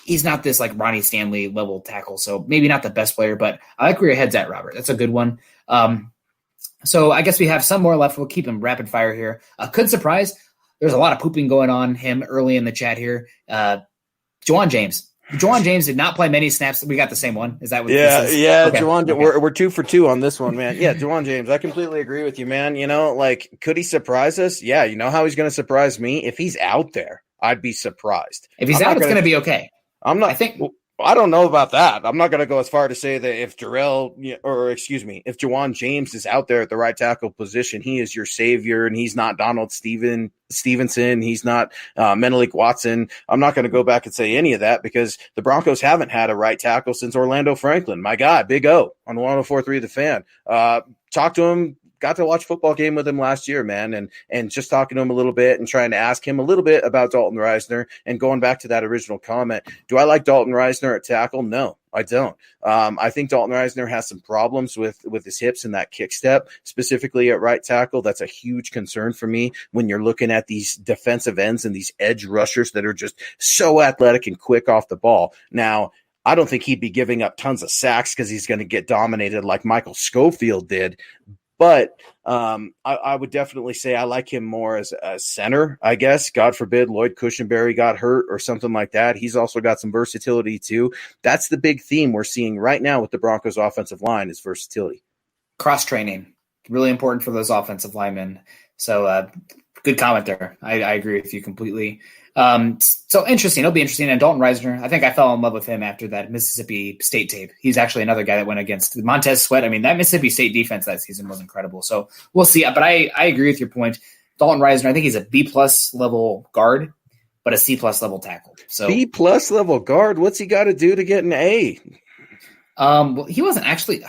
he's not this like Ronnie Stanley level tackle, so maybe not the best player, but I like where your head's at, Robert. That's a good one. So I guess we have some more left. We'll keep them rapid fire here. Could surprise. There's a lot of pooping going on him early in the chat here. Juwan James. Juwan James did not play many snaps. We got the same one. Is that what this is? Yeah. Okay. Juwan, okay. We're 2 for 2 on this one, man. Yeah, Juwan James. I completely agree with you, man. You know, like, could he surprise us? Yeah, you know how he's going to surprise me? If he's out there, I'd be surprised. If he's out, it's going to be okay. I don't know about that. I'm not going to go as far to say that if if Juwan James is out there at the right tackle position, he is your savior, and he's not Donald Stevenson. He's not Menelik Watson. I'm not going to go back and say any of that because the Broncos haven't had a right tackle since Orlando Franklin. My God, Big O on 104.3 The Fan. Talk to him. Got to watch a football game with him last year, man, and just talking to him a little bit and trying to ask him a little bit about Dalton Reisner and going back to that original comment. Do I like Dalton Reisner at tackle? No, I don't. I think Dalton Reisner has some problems with his hips and that kick step, specifically at right tackle. That's a huge concern for me when you're looking at these defensive ends and these edge rushers that are just so athletic and quick off the ball. Now, I don't think he'd be giving up tons of sacks because he's going to get dominated like Michael Schofield did. But I would definitely say I like him more as a center, I guess. God forbid Lloyd Cushenberry got hurt or something like that. He's also got some versatility too. That's the big theme we're seeing right now with the Broncos offensive line is versatility. Cross-training, really important for those offensive linemen. So good comment there. I agree with you completely. So interesting. It'll be interesting. And Dalton Reisner, I think I fell in love with him after that Mississippi State tape. He's actually another guy that went against Montez Sweat. I mean, that Mississippi State defense that season was incredible. So we'll see. But I agree with your point. Dalton Reisner, I think he's a B+ level guard, but a C+ level tackle. So B+ level guard. What's he got to do to get an A? Well, he wasn't actually.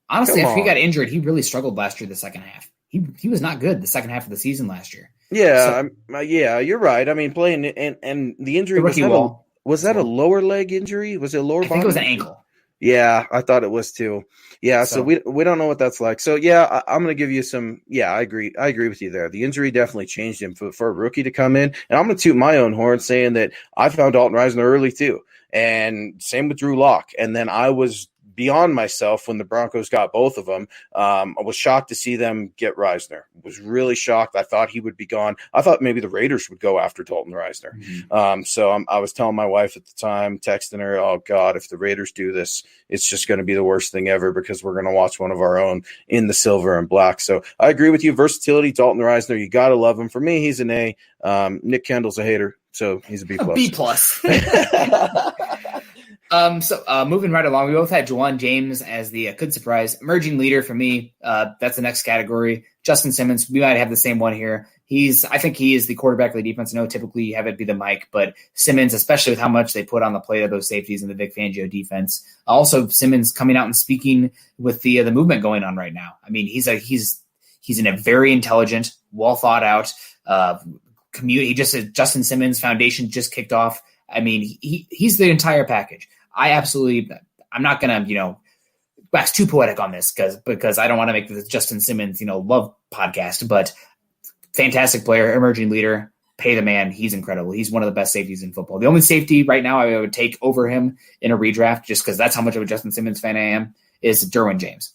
Honestly, after he got injured, he really struggled last year. The second half, he was not good. The second half of the season last year. Yeah, yeah, you're right. I mean, playing and the injury was that a lower leg injury? Was it a lower? I think it was an ankle. Yeah, I thought it was too. Yeah, so we don't know what that's like. So yeah, I'm going to give you some. Yeah, I agree with you there. The injury definitely changed him for a rookie to come in, and I'm going to toot my own horn saying that I found Dalton Reisner early too, and same with Drew Lock, and then I was beyond myself when the Broncos got both of them. I was shocked to see them get Reisner. Was really shocked. I thought he would be gone. I thought maybe the Raiders would go after Dalton Reisner. Mm-hmm. I was telling my wife at the time, texting her, oh God, if the Raiders do this, it's just going to be the worst thing ever because we're going to watch one of our own in the silver and black. So I agree with you. Versatility, Dalton Reisner, you got to love him. For me, he's an A. Nick Kendall's a hater, so he's a B+. B+. Moving right along, we both had Juwan James as the good surprise. Emerging leader for me, that's the next category. Justin Simmons, we might have the same one here. I think he is the quarterback of the defense. I know typically you have it be the Mike, but Simmons, especially with how much they put on the plate of those safeties in the Vic Fangio defense. Also, Simmons coming out and speaking with the movement going on right now. I mean, he's in a very intelligent, well thought out community. Justin Simmons Foundation just kicked off. I mean, he's the entire package. I'm not going to, wax too poetic on this because I don't want to make the Justin Simmons, love podcast, but fantastic player, emerging leader, pay the man. He's incredible. He's one of the best safeties in football. The only safety right now I would take over him in a redraft, just because that's how much of a Justin Simmons fan I am, is Derwin James.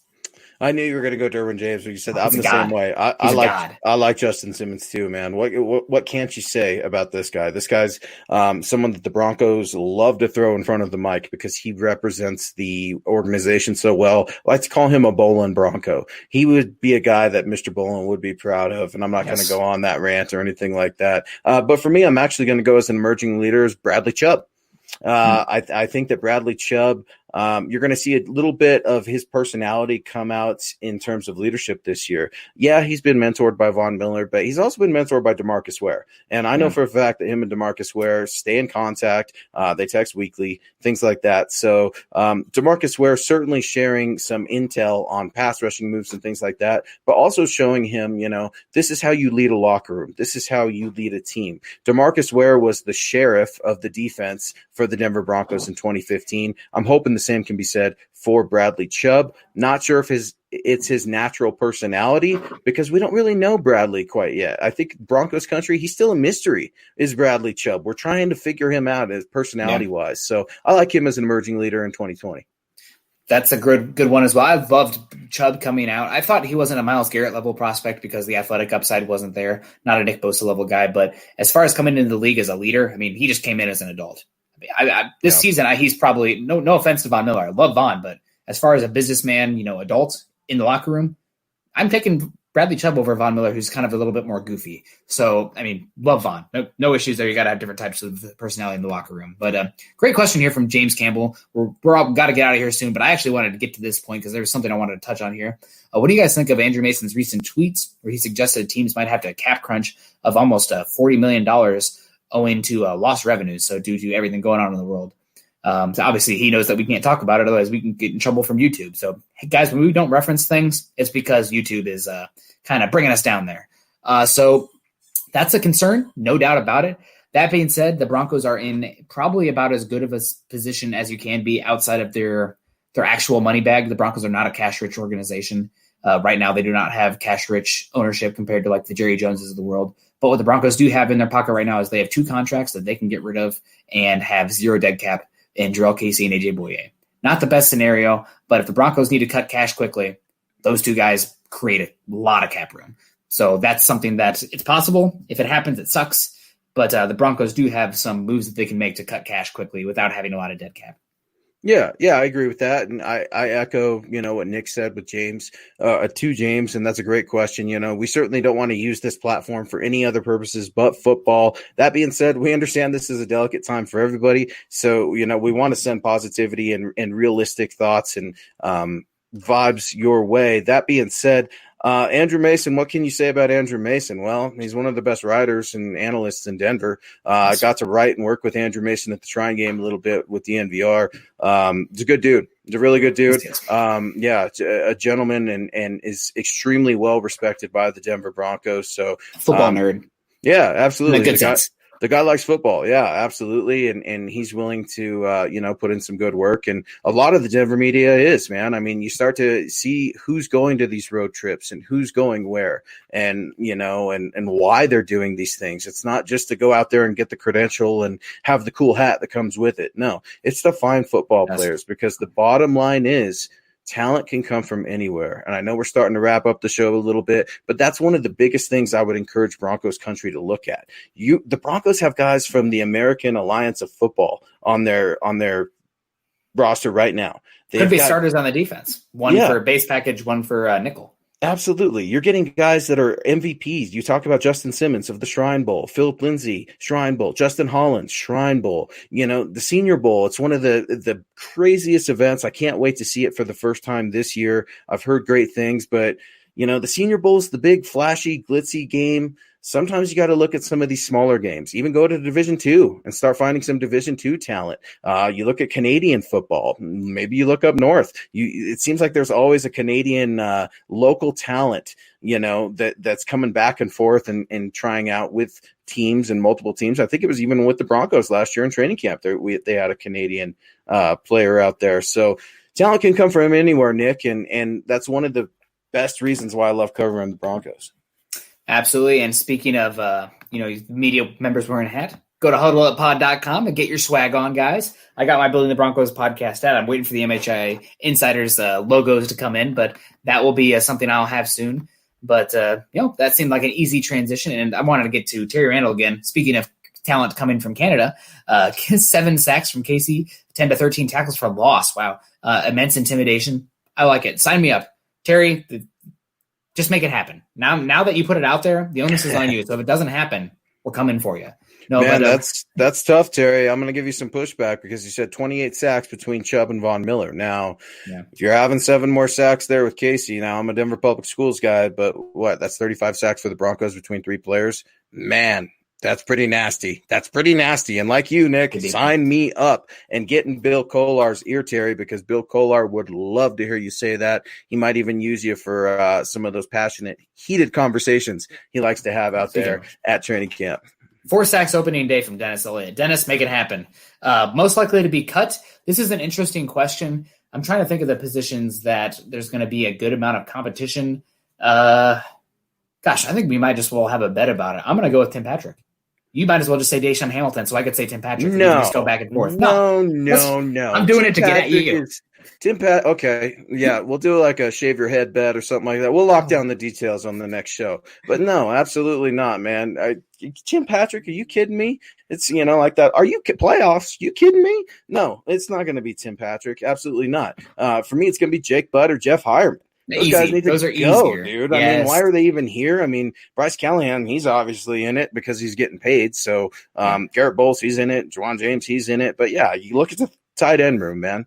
I knew you were going to go Derwin James, but you said I'm He's a the god. same way. He's a god. I like Justin Simmons too, man. What can't you say about this guy? This guy's someone that the Broncos love to throw in front of the mic because he represents the organization so well. I like to call him a Bolin Bronco. He would be a guy that Mr. Bolin would be proud of, and I'm not going to go on that rant or anything like that. But for me, I'm actually going to go as an emerging leader as Bradley Chubb. I think that Bradley Chubb, you're going to see a little bit of his personality come out in terms of leadership this year. Yeah, he's been mentored by Von Miller, but he's also been mentored by DeMarcus Ware. And I know for a fact that him and DeMarcus Ware stay in contact. They text weekly, things like that. So DeMarcus Ware certainly sharing some intel on pass rushing moves and things like that, but also showing him, this is how you lead a locker room. This is how you lead a team. DeMarcus Ware was the sheriff of the defense for the Denver Broncos in 2015. I'm hoping the same can be said for Bradley Chubb. Not sure if it's his natural personality because we don't really know Bradley quite yet. I think Broncos country, he's still a mystery, is Bradley Chubb. We're trying to figure him out as personality-wise. So I like him as an emerging leader in 2020. That's a good one as well. I loved Chubb coming out. I thought he wasn't a Myles Garrett level prospect because the athletic upside wasn't there. Not a Nick Bosa level guy. But as far as coming into the league as a leader, he just came in as an adult. This season, he's probably no offense to Von Miller. I love Von, but as far as a businessman, adult in the locker room, I'm taking Bradley Chubb over Von Miller, who's kind of a little bit more goofy. So, love Von. No issues there. You got to have different types of personality in the locker room. But great question here from James Campbell. We're all got to get out of here soon, but I actually wanted to get to this point because there was something I wanted to touch on here. What do you guys think of Andrew Mason's recent tweets where he suggested teams might have to cap crunch of almost $40 million owing to lost revenues, so due to everything going on in the world. So obviously he knows that we can't talk about it, otherwise we can get in trouble from YouTube. So hey, guys, when we don't reference things, it's because YouTube is kind of bringing us down there. So that's a concern, no doubt about it. That being said, the Broncos are in probably about as good of a position as you can be outside of their actual money bag. The Broncos are not a cash-rich organization. Right now, they do not have cash-rich ownership compared to like the Jerry Joneses of the world. But what the Broncos do have in their pocket right now is they have 2 contracts that they can get rid of and have 0 dead cap in Jarrell Casey and AJ Bouye. Not the best scenario, but if the Broncos need to cut cash quickly, those 2 guys create a lot of cap room. So that's something that it's possible. If it happens, it sucks. But the Broncos do have some moves that they can make to cut cash quickly without having a lot of dead cap. Yeah, I agree with that. And I echo, what Nick said with James, to James. And that's a great question. We certainly don't want to use this platform for any other purposes but football. That being said, we understand this is a delicate time for everybody. So, we want to send positivity and realistic thoughts and vibes your way. That being said, Andrew Mason, what can you say about Andrew Mason? Well, he's one of the best writers and analysts in Denver. I got to write and work with Andrew Mason at the Shrine Game a little bit with DNVR. He's a good dude. He's a really good dude. A gentleman and is extremely well respected by the Denver Broncos. So football nerd. Yeah, absolutely. In a good sense. The guy likes football. Yeah, absolutely. And he's willing to, put in some good work. And a lot of the Denver media is, man. You start to see who's going to these road trips and who's going where and why they're doing these things. It's not just to go out there and get the credential and have the cool hat that comes with it. No, it's to find football players because the bottom line is talent can come from anywhere. And I know we're starting to wrap up the show a little bit, but that's one of the biggest things I would encourage Broncos country to look at. The Broncos have guys from the American Alliance of Football on their roster right now. Could be starters on the defense. One for base package, one for nickel. Absolutely. You're getting guys that are MVPs. You talk about Justin Simmons of the Shrine Bowl, Philip Lindsay, Shrine Bowl, Justin Hollins, Shrine Bowl, the Senior Bowl. It's one of the craziest events. I can't wait to see it for the first time this year. I've heard great things, but the Senior Bowl is the big flashy, glitzy game. Sometimes you got to look at some of these smaller games, even go to Division II and start finding some Division II talent. You look at Canadian football, maybe you look up north. It seems like there's always a Canadian local talent, that's coming back and forth and trying out with teams and multiple teams. I think it was even with the Broncos last year in training camp. They had a Canadian player out there. So talent can come from anywhere, Nick, and that's one of the best reasons why I love covering the Broncos. Absolutely. And speaking of, media members wearing a hat, Go to huddleuppod.com and get your swag on, guys. I got my Building the Broncos podcast out. I'm waiting for the MHI Insiders logos to come in, but that will be something I'll have soon. But, that seemed like an easy transition, and I wanted to get to Terry Randall again. Speaking of talent coming from Canada, 7 sacks from Casey, 10 to 13 tackles for loss. Wow. Immense intimidation. I like it. Sign me up. Terry, just make it happen. Now that you put it out there, the onus is on you. So if it doesn't happen, we're coming for you. No, man, but, that's tough, Terry. I'm going to give you some pushback because you said 28 sacks between Chubb and Von Miller. Now, if you're having 7 more sacks there with Casey, now I'm a Denver Public Schools guy, but that's 35 sacks for the Broncos between 3 players. Man, that's pretty nasty. And like you, Nick, sign me up and get in Bill Kolar's ear, Terry, because Bill Kolar would love to hear you say that. He might even use you for some of those passionate, heated conversations he likes to have out there at training camp. 4 sacks opening day from Dennis Elliott. Dennis, make it happen. Most likely to be cut. This is an interesting question. I'm trying to think of the positions that there's going to be a good amount of competition. I think we might just well have a bet about it. I'm going to go with Tim Patrick. You might as well just say Deshaun Hamilton, so I could say Tim Patrick. No. Just go back and forth. No. I'm doing it to get at you. Okay. Yeah, we'll do like a shave your head bet or something like that. We'll lock down the details on the next show. But no, absolutely not, man. Tim Patrick, are you kidding me? It's, like that. Are you playoffs? You kidding me? No, it's not going to be Tim Patrick. Absolutely not. For me, it's going to be Jake Butt or Jeff Hireman. Those guys need to go, easier. Dude. Yes. I mean, why are they even here? I mean, Bryce Callahan, he's obviously in it because he's getting paid. So Garrett Bowles, he's in it. Juwan James, he's in it. But, yeah, you look at the tight end room, man.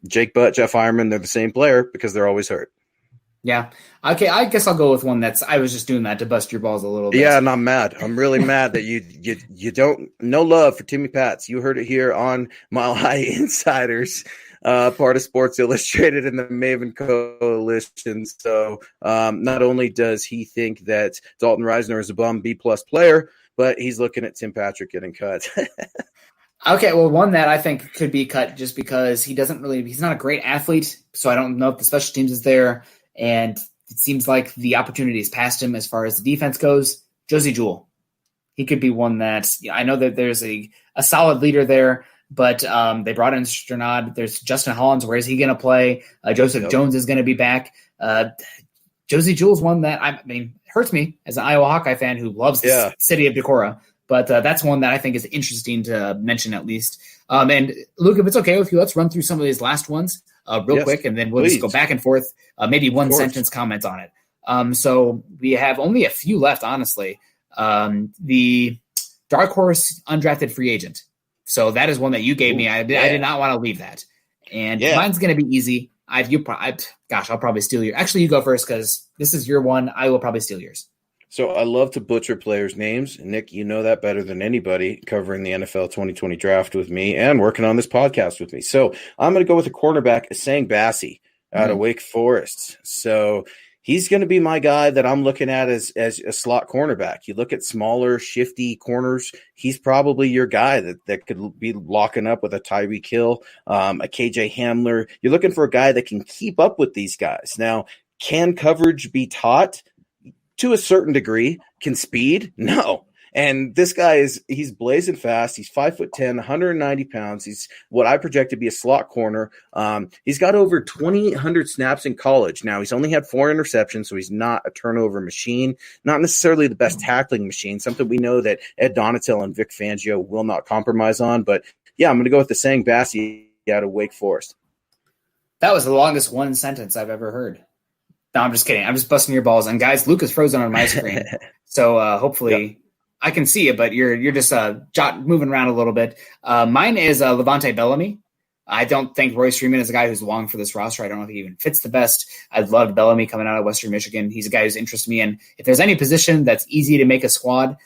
Jake Butt, Jeff Hireman, they're the same player because they're always hurt. Yeah. Okay, I guess I'll go with one I was just doing that to bust your balls a little bit. Yeah, and I'm mad. I'm really mad that you don't – no love for Timmy Pats. You heard it here on Mile High Insiders. Part of Sports Illustrated and the Maven Coalition. So not only does he think that Dalton Reisner is a bum B-plus player, but he's looking at Tim Patrick getting cut. Okay, well, one that I think could be cut just because he's not a great athlete, so I don't know if the special teams is there, and it seems like the opportunity has passed him as far as the defense goes. Josie Jewell. He could be one that I know that there's a solid leader there, but they brought in Sternad. There's Justin Hollins. Where is he going to play? Joseph Jones is going to be back. Josie Jewell's one that hurts me as an Iowa Hawkeye fan who loves the city of Decorah. But that's one that I think is interesting to mention at least. And Luke, if it's okay with you, let's run through some of these last ones real quick, and then we'll just go back and forth, maybe one sentence comments on it. So we have only a few left, honestly. The dark horse undrafted free agent. So that is one that you gave me. I did not want to leave that. And mine's going to be easy. I'll probably steal yours. Actually, you go first because this is your one. I will probably steal yours. So I love to butcher players' names. Nick, you know that better than anybody covering the NFL 2020 draft with me and working on this podcast with me. So I'm going to go with a cornerback, Asang Bassi out of Wake Forest. So he's going to be my guy that I'm looking at as a slot cornerback. You look at smaller, shifty corners, he's probably your guy that could be locking up with a Tyreek Hill, a KJ Hamler. You're looking for a guy that can keep up with these guys. Now, can coverage be taught? To a certain degree. Can speed? No. And this guy he's blazing fast. He's 5'10", 190 pounds. He's what I project to be a slot corner. He's got over 2,800 snaps in college. Now, he's only had 4 interceptions, so he's not a turnover machine, not necessarily the best tackling machine, something we know that Ed Donatel and Vic Fangio will not compromise on. But, yeah, I'm going to go with the Asang Bassi out of Wake Forest. That was the longest one sentence I've ever heard. No, I'm just kidding. I'm just busting your balls. And guys, Luke is frozen on my screen. So hopefully I can see it, but you're just moving around a little bit. Mine is Levante Bellamy. I don't think Royce Freeman is a guy who's long for this roster. I don't know if he even fits the best. I loved Bellamy coming out of Western Michigan. He's a guy who's interested me. And if there's any position that's easy to make a squad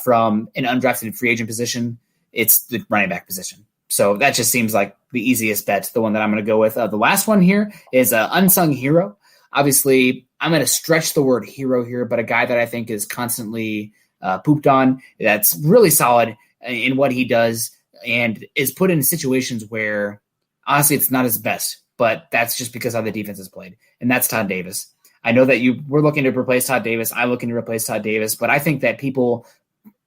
from an undrafted free agent position, it's the running back position. So that just seems like the easiest bet, the one that I'm going to go with. The last one here is unsung hero. Obviously, I'm going to stretch the word hero here, but a guy that I think is constantly pooped on, that's really solid in what he does and is put in situations where, honestly, it's not his best, but that's just because how the defense is played, and that's Todd Davis. I know that we're looking to replace Todd Davis. I'm looking to replace Todd Davis, but I think that people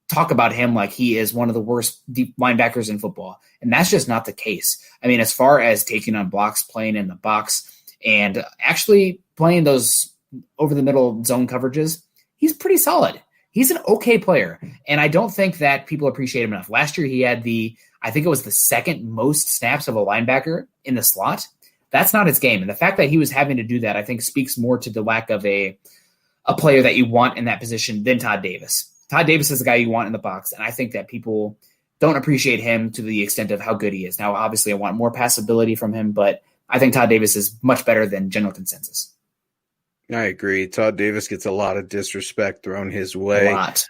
talk about him like he is one of the worst deep linebackers in football. And that's just not the case. I mean, as far as taking on blocks, playing in the box, and actually playing those over the middle zone coverages, he's pretty solid. He's an okay player. And I don't think that people appreciate him enough. Last year, he had I think it was the second most snaps of a linebacker in the slot. That's not his game. And the fact that he was having to do that, I think, speaks more to the lack of a player that you want in that position than Todd Davis. Todd Davis is the guy you want in the box. And I think that people don't appreciate him to the extent of how good he is. Now, obviously, I want more passability from him, but I think Todd Davis is much better than general consensus. I agree. Todd Davis gets a lot of disrespect thrown his way. A lot.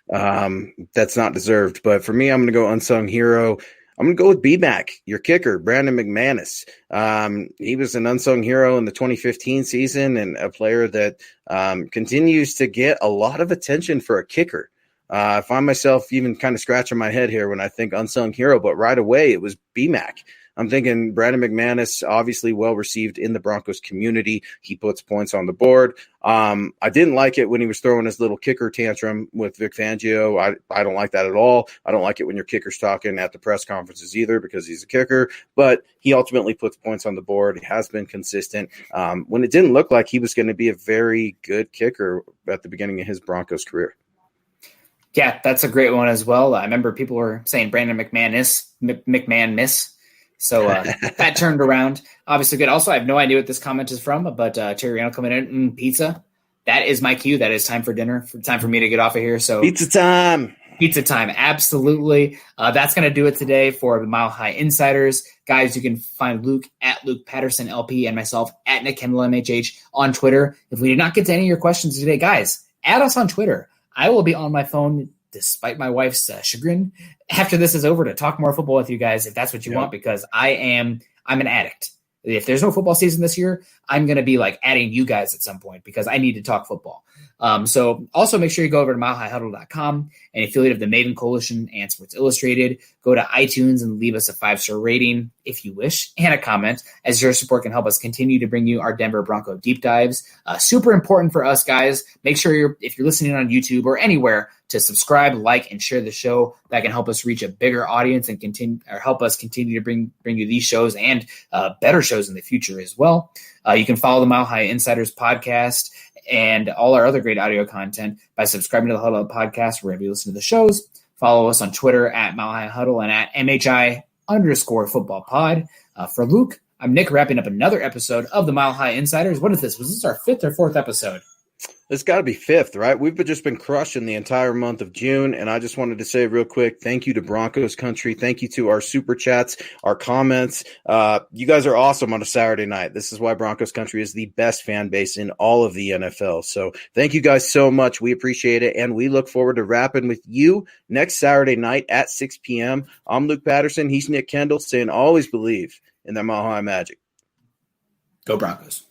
That's not deserved. But for me, I'm going to go unsung hero. I'm going to go with B-Mac, your kicker, Brandon McManus. He was an unsung hero in the 2015 season and a player that continues to get a lot of attention for a kicker. I find myself even kind of scratching my head here when I think unsung hero, but right away it was B-Mac. I'm thinking Brandon McManus, obviously well received in the Broncos community. He puts points on the board. I didn't like it when he was throwing his little kicker tantrum with Vic Fangio. I don't like that at all. I don't like it when your kicker's talking at the press conferences either because he's a kicker. But he ultimately puts points on the board. He has been consistent. When it didn't look like he was going to be a very good kicker at the beginning of his Broncos career. Yeah, that's a great one as well. I remember people were saying Brandon McManus. So that turned around. Obviously good. Also, I have no idea what this comment is from, but Chiriano coming in, pizza. That is my cue. That is time for dinner. Time for me to get off of here. So pizza time. Pizza time. Absolutely. That's going to do it today for the Mile High Insiders. Guys, you can find Luke at Luke Patterson LP and myself at Nick Kendell MHH on Twitter. If we did not get to any of your questions today, guys, add us on Twitter. I will be on my phone, despite my wife's chagrin, after this is over to talk more football with you guys, if that's what you want, because I'm an addict. If there's no football season this year, I'm going to be like adding you guys at some point because I need to talk football. So also make sure you go over to milehighhuddle.com, an affiliate of the Maven Coalition and Sports Illustrated. Go to iTunes and leave us a 5-star rating if you wish and a comment, as your support can help us continue to bring you our Denver Bronco deep dives. Super important for us, guys. Make sure if you're listening on YouTube or anywhere, to subscribe, like, and share the show. That can help us reach a bigger audience and help us continue to bring you these shows and better shows in the future as well. You can follow the Mile High Insiders podcast and all our other great audio content by subscribing to the Huddle Up podcast wherever you listen to the shows. Follow us on Twitter at Mile High Huddle and at MHI_football pod. For Luke, I'm Nick, wrapping up another episode of the Mile High Insiders. What is this? Was this our 5th or 4th episode? It's got to be 5th, right? We've just been crushing the entire month of June, and I just wanted to say real quick, thank you to Broncos Country. Thank you to our super chats, our comments. You guys are awesome on a Saturday night. This is why Broncos Country is the best fan base in all of the NFL. So thank you guys so much. We appreciate it, and we look forward to rapping with you next Saturday night at 6 p.m. I'm Luke Patterson. He's Nick Kendell, saying always believe in that Mile High magic. Go Broncos.